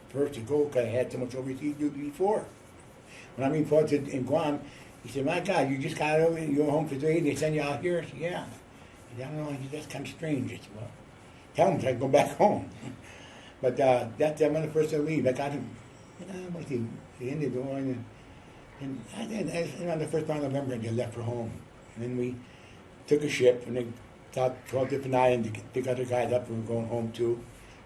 first to go because I had so much overseas duty before. When I reported in Guam, he said, my God, you just got over, you're home for 3 days, they send you out here? I said, yeah. I said, I don't know, that's kind of strange. I said, well, tell them so I can go back home. But that's one of the first to leave. I got him, the ended the war, and on the first part of November, I just left for home. And then we took a ship, and they stopped 12 different islands to pick other guys up who were going home too.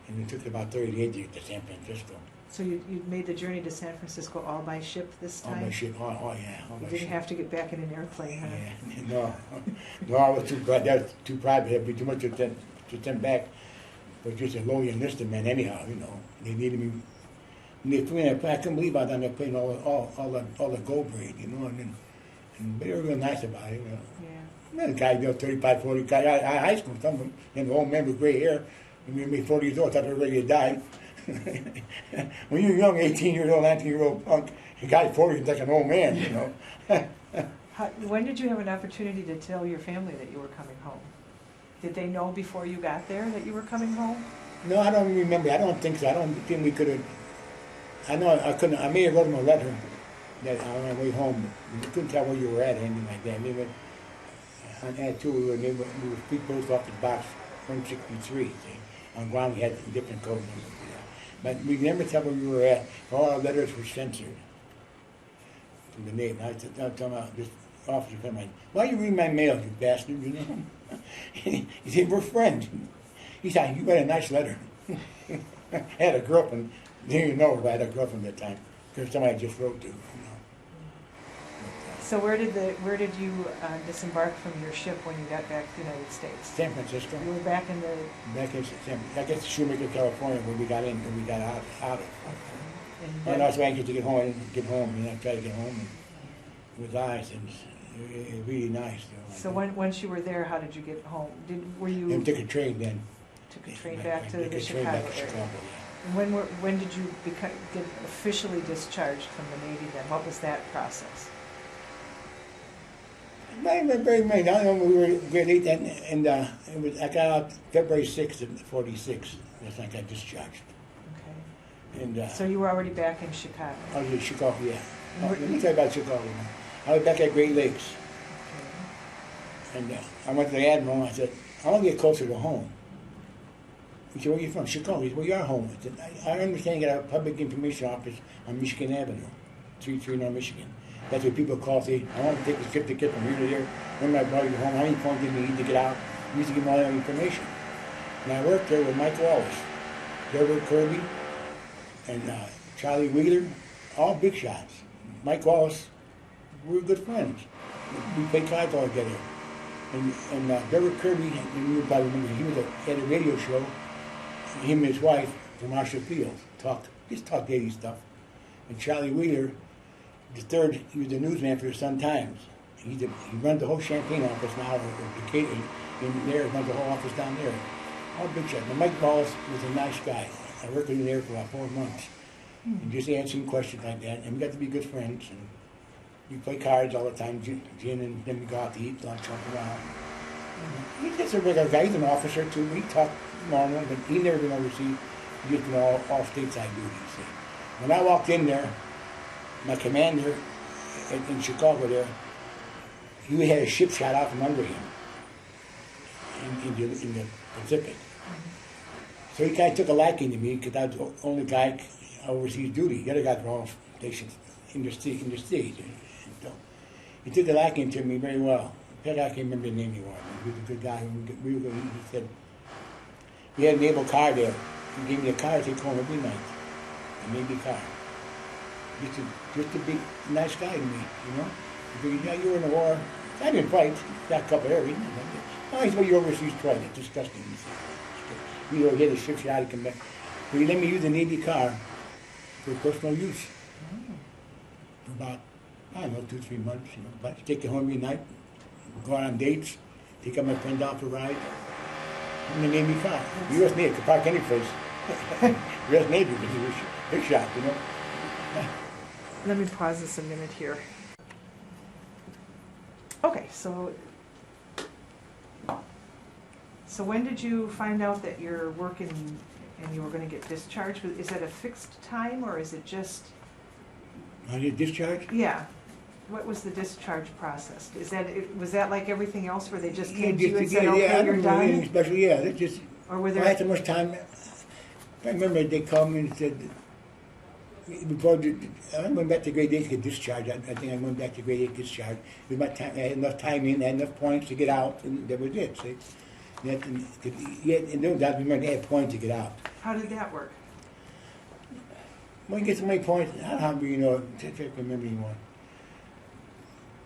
And it took about 30 days to get to San Francisco. So you made the journey to San Francisco all by ship this time? All by ship, yeah. All you by didn't ship. have to get back in an airplane, huh? Yeah, no, I was too glad. That was too private. It'd be too much to send back. But just a lowly enlisted man, anyhow. You know, they needed me And they flew in, I couldn't believe I done there playing all the gold braid, you know, and they were real nice about it, you know. Yeah. The guy, 35, 40, guy, high school, some of them, and the old men with gray hair, and we were 40 years old, thought they were ready to die. When you're young, 18-year-old, 19-year-old punk, a guy 40 is like an old man, you know. When did you have an opportunity to tell your family that you were coming home? Did they know before you got there that you were coming home? No, I don't remember. I don't think so. I don't think we could have. I know I couldn't. I may have wrote them a letter that on my way home. We couldn't tell where you were at or anything like that. They were on Attu. We were free post office box 163. See? On Guam, we had different code numbers. But we never tell where we were at. All our letters were censored from the Navy. I was telling this officer come in. Why you read my mail, you bastard? You know. He said, we're friends. He said, you got a nice letter. I had a girlfriend. Didn't even know her, but I had a girlfriend at the time. Because somebody just wrote to, you know. So where did you disembark from your ship when you got back to the United States? San Francisco. You were back in the... Back in I guess Shoemaker, California, where we got in, where we got out of. And I was anxious to get home, and I tried to get home, and it was nice, and it was really nice. So once you were there, how did you get home? Were you... And took a train then. Took a train back to the Chicago Chicago area. area. And when did you get officially discharged from the Navy then? What was that process? Very, very, very. I know we were grade 8, and it was, I got out February 6th of 46. That's when I got discharged. Okay. And so you were already back in Chicago? I was in Chicago, yeah. Let me tell you about Chicago now. I was back at Great Lakes. Okay. And I went to the Admiral, and I said, I want to get closer to home. He said, where are you from? Chicago. He said, well, you're home. I said, I understand you got a public information office on Michigan Avenue, 339 Michigan. That's what people call, say, I want to take a trip to get from here to there. When I brought you home, how many phones did we need to get out? We used to give them all that information. And I worked there with Mike Wallace, Deborah Kirby, and Charlie Wheeler, all big shots. Mike Wallace, we were good friends. We played cards all together. And Deborah Kirby, and you probably remember, he had a radio show, him and his wife, from Marshall Field, just talked daily stuff. And Charlie Wheeler, the third, he was the newsman for the Sun-Times. He runs the whole Champaign office now, or Decatur, in there, runs the whole office down there. All big shots. But Mike Wallace was a nice guy. I worked with him there for about 4 months. And just answering questions like that. And we got to be good friends. And we play cards all the time, gin, and then we go out to eat, lunch, walk around. He's just a regular guy. He's an officer too. We talk normal, but he never been overseas. He's just been all stateside duties. When I walked in there, my commander in Chicago there, he had a ship shot out from under him in the Pacific. So he kind of took a liking to me because I was the only guy overseas duty. The other guys were all stationed in the sea. So he took a liking to me very well. I can't remember the name anymore. He was a good guy. We were good. He said, we had a naval car there. He gave me a car to take home every night. A Navy car. Just a big, nice guy to me, you know? Because, yeah, you were in the war. I didn't fight. Got a couple of areas. Oh, he's what you overseas tried. It's disgusting. We had a ship shot. He come back. But he let me use the Navy car for personal use. For about, I don't know, 2-3 months, you know. But take it home every night, go out on dates, take out my friends out for rides. In the Navy car. U.S. Navy could park any place. U.S. Navy was a big shot, you know. Let me pause this a minute here. Okay, so when did you find out that you're working and you were going to get discharged? Is that a fixed time or is it just... I get discharged? Yeah. What was the discharge process? Was that like everything else where they just came to you and said, okay, you're done? Anything special, yeah. They just, or were there... I had so much time. I remember they called me and said, I went back to grade 8 to get discharged. I think I went back to grade 8 discharged. With my time, I had enough time in, I had enough points to get out, and that was it. See? And those guys, remember, they had points to get out. How did that work? Well, you get so many points, I don't know, you know, I can't remember anymore.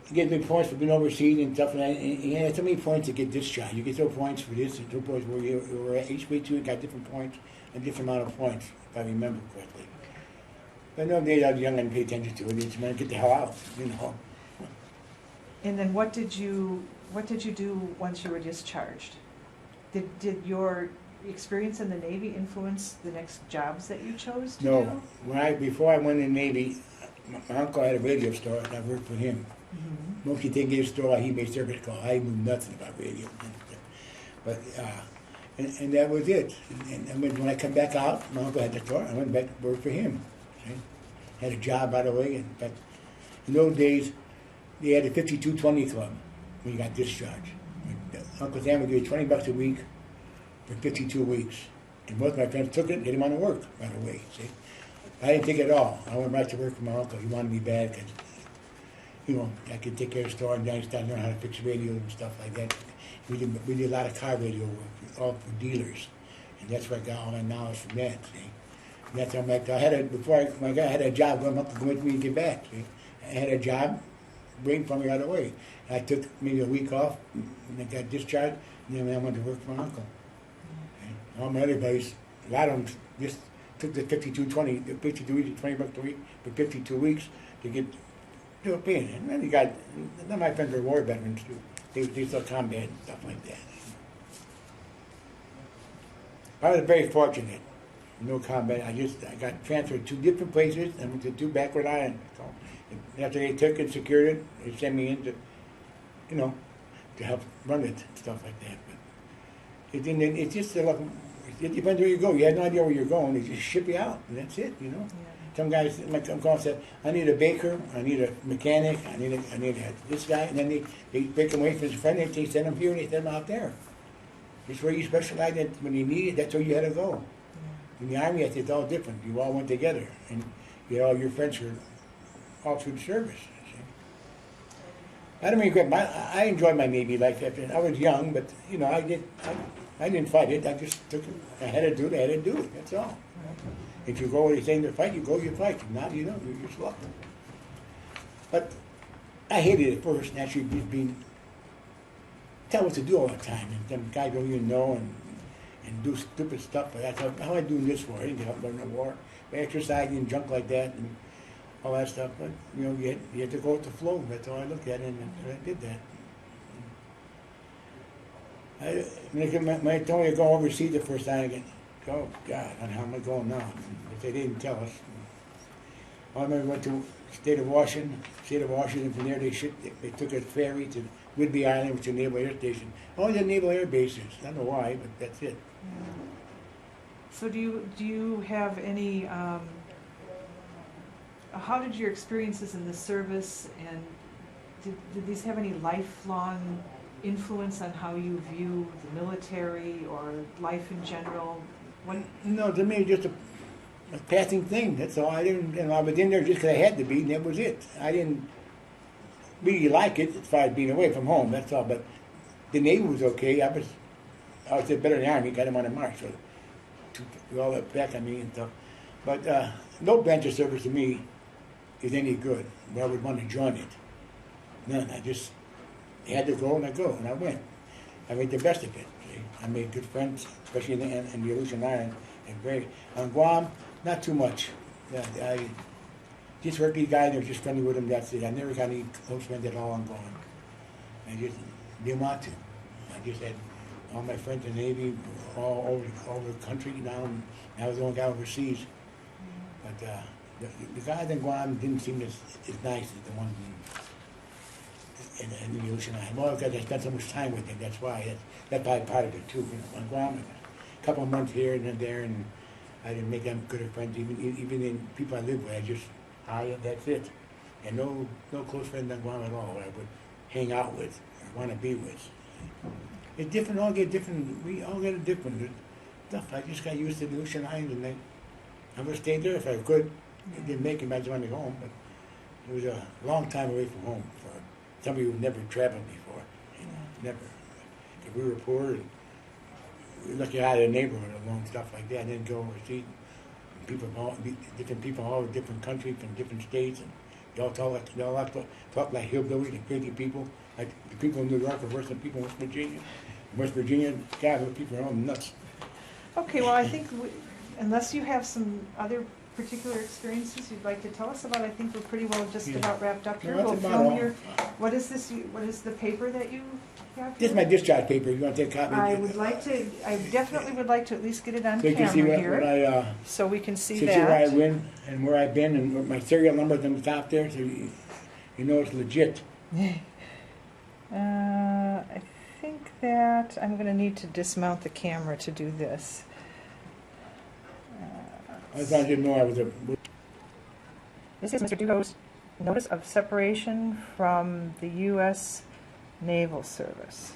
You get big points for being overseas and stuff, and you had so many points to get discharged. You get 2 points for this and 2 points where you were at each way too, got different points, a different amount of points, if I remember correctly. But nowadays I was young and pay attention to it. It's man, get the hell out, you know. And then what did you do once you were discharged? Did your experience in the Navy influence the next jobs that you chose to do? No, before I went in the Navy, my uncle had a radio store and I worked for him. Mm-hmm. Mostly take his store, he made service calls. I knew nothing about radio. But, and that was it. And when I come back out, my uncle had the store, I went back to work for him. See? Had a job, by the way. But in those days, they had a 5220 club when you got discharged. Uncle Sam would give you $20 a week for 52 weeks. And most of my friends took it, they didn't want to work right away, see? I didn't take it at all. I went right to work for my uncle. He wanted me bad because, you know, I could take care of the store and then I started learning how to fix radios and stuff like that. We did a lot of car radio work, all for dealers. And that's where I got all my knowledge from that, see? And that's how I had a job, my uncle went with me to get back, see? I had a job waiting for me right away. I took maybe a week off and I got discharged, and then I went to work for my uncle. And all my other buddies, a lot of them just took the 52 weeks, $20 a week for 52 weeks to get to a pay. And then none of my friends were war veterans too. They saw combat and stuff like that. I was very fortunate. No combat. I got transferred to 2 different places. I went to 2 backward islands. So after they took it, secured it, they sent me in to, you know, to help run it and stuff like that. But it's just it depends where you go. You have no idea where you're going. They just ship you out, and that's it, you know. Yeah. Some guys, my uncle said, I need a baker, I need a mechanic, I need this guy, and then they break him away from his friend, and they send him here, and they send him out there. It's where you specialize. That when you need it, that's where you had to go. Yeah. In the Army, it's all different. You all went together, and you had all your friends were all through the service. See? I don't regret. I enjoyed my Navy life. I was young, but you know, I didn't fight it. I just took it. I had to do it. I had to do it. That's all. If you go where you're saying to fight, you go, you fight. If not, you don't. You're just lucky. But I hated it first, and actually being tell what to do all the time, and some guys don't even know and do stupid stuff. But I thought, how am I doing this for? I didn't help learn the war, exercising and junk like that, and all that stuff. But you know, you had to go with the flow. That's all I looked at, and I did that. When I told me to go overseas the first time, I get, oh God, how am I going now? If they didn't tell us. I remember we went to state of Washington. From there they took a ferry to Whidbey Island, which is a naval air station. Only the naval air bases. I don't know why, but that's it. So do you have any? How did your experiences in the service, and did these have any lifelong influence on how you view the military or life in general? No, to me, just a passing thing. That's all. I was in there just because I had to be, and that was it. I didn't really like it as far as being away from home. That's all. But the Navy was okay. I was better than the Army. Got him on the march, so all that back on me and stuff. But no branch of service to me is any good. Where I would want to join it. None. I just had to go, and I went. I made the best of it. See? I made good friends, especially in the Aleutian Island. And on Guam, not too much. I just worked these guys, I was just friendly with them, that's it. I never got any close friends at all on Guam. I just didn't want to. I just had all my friends in the Navy all over the country now, and I was the only guy overseas. But the guys in Guam didn't seem as nice as the ones in the Aleutian Island. Well, because I spent so much time with them, that's why. That's probably part of it too. You know, on Guam, a couple of months here and then there, and I didn't make them good friends. Even in people I live with, that's it. And no close friends on Guam at all. I would hang out with or want to be with. It's different. We all get a different stuff. I just got used to the Aleutian Islands, and I would stay there if I could. It didn't make it. I just wanted to go home, but it was a long time away from home for somebody who never traveled before. You know, never. If we were poor, and we were lucky out of the neighborhood alone, stuff like that. And then go overseas. Different people all over different countries from different states, and they all talk like hillbillies and crazy people. Like the people in New York are worse than people in West Virginia. In West Virginia, God, those people are all nuts. Okay, well, I think unless you have some other particular experiences you'd like to tell us about? I think we're pretty well just about wrapped up here. No, We'll that's about film all. your, what is this, what is the paper that you have This is here? my discharge paper. You want to take a copy? I would like to, I definitely would like to at least get it on So you can see camera what here, I, so we can see see where I that. went and where I've been and what my serial number's on the top there, so you know it's legit. I think that I'm gonna need to dismount the camera to do this. I just wanted you to know I was a. This is Mr. Dugo's notice of separation from the U.S. Naval Service.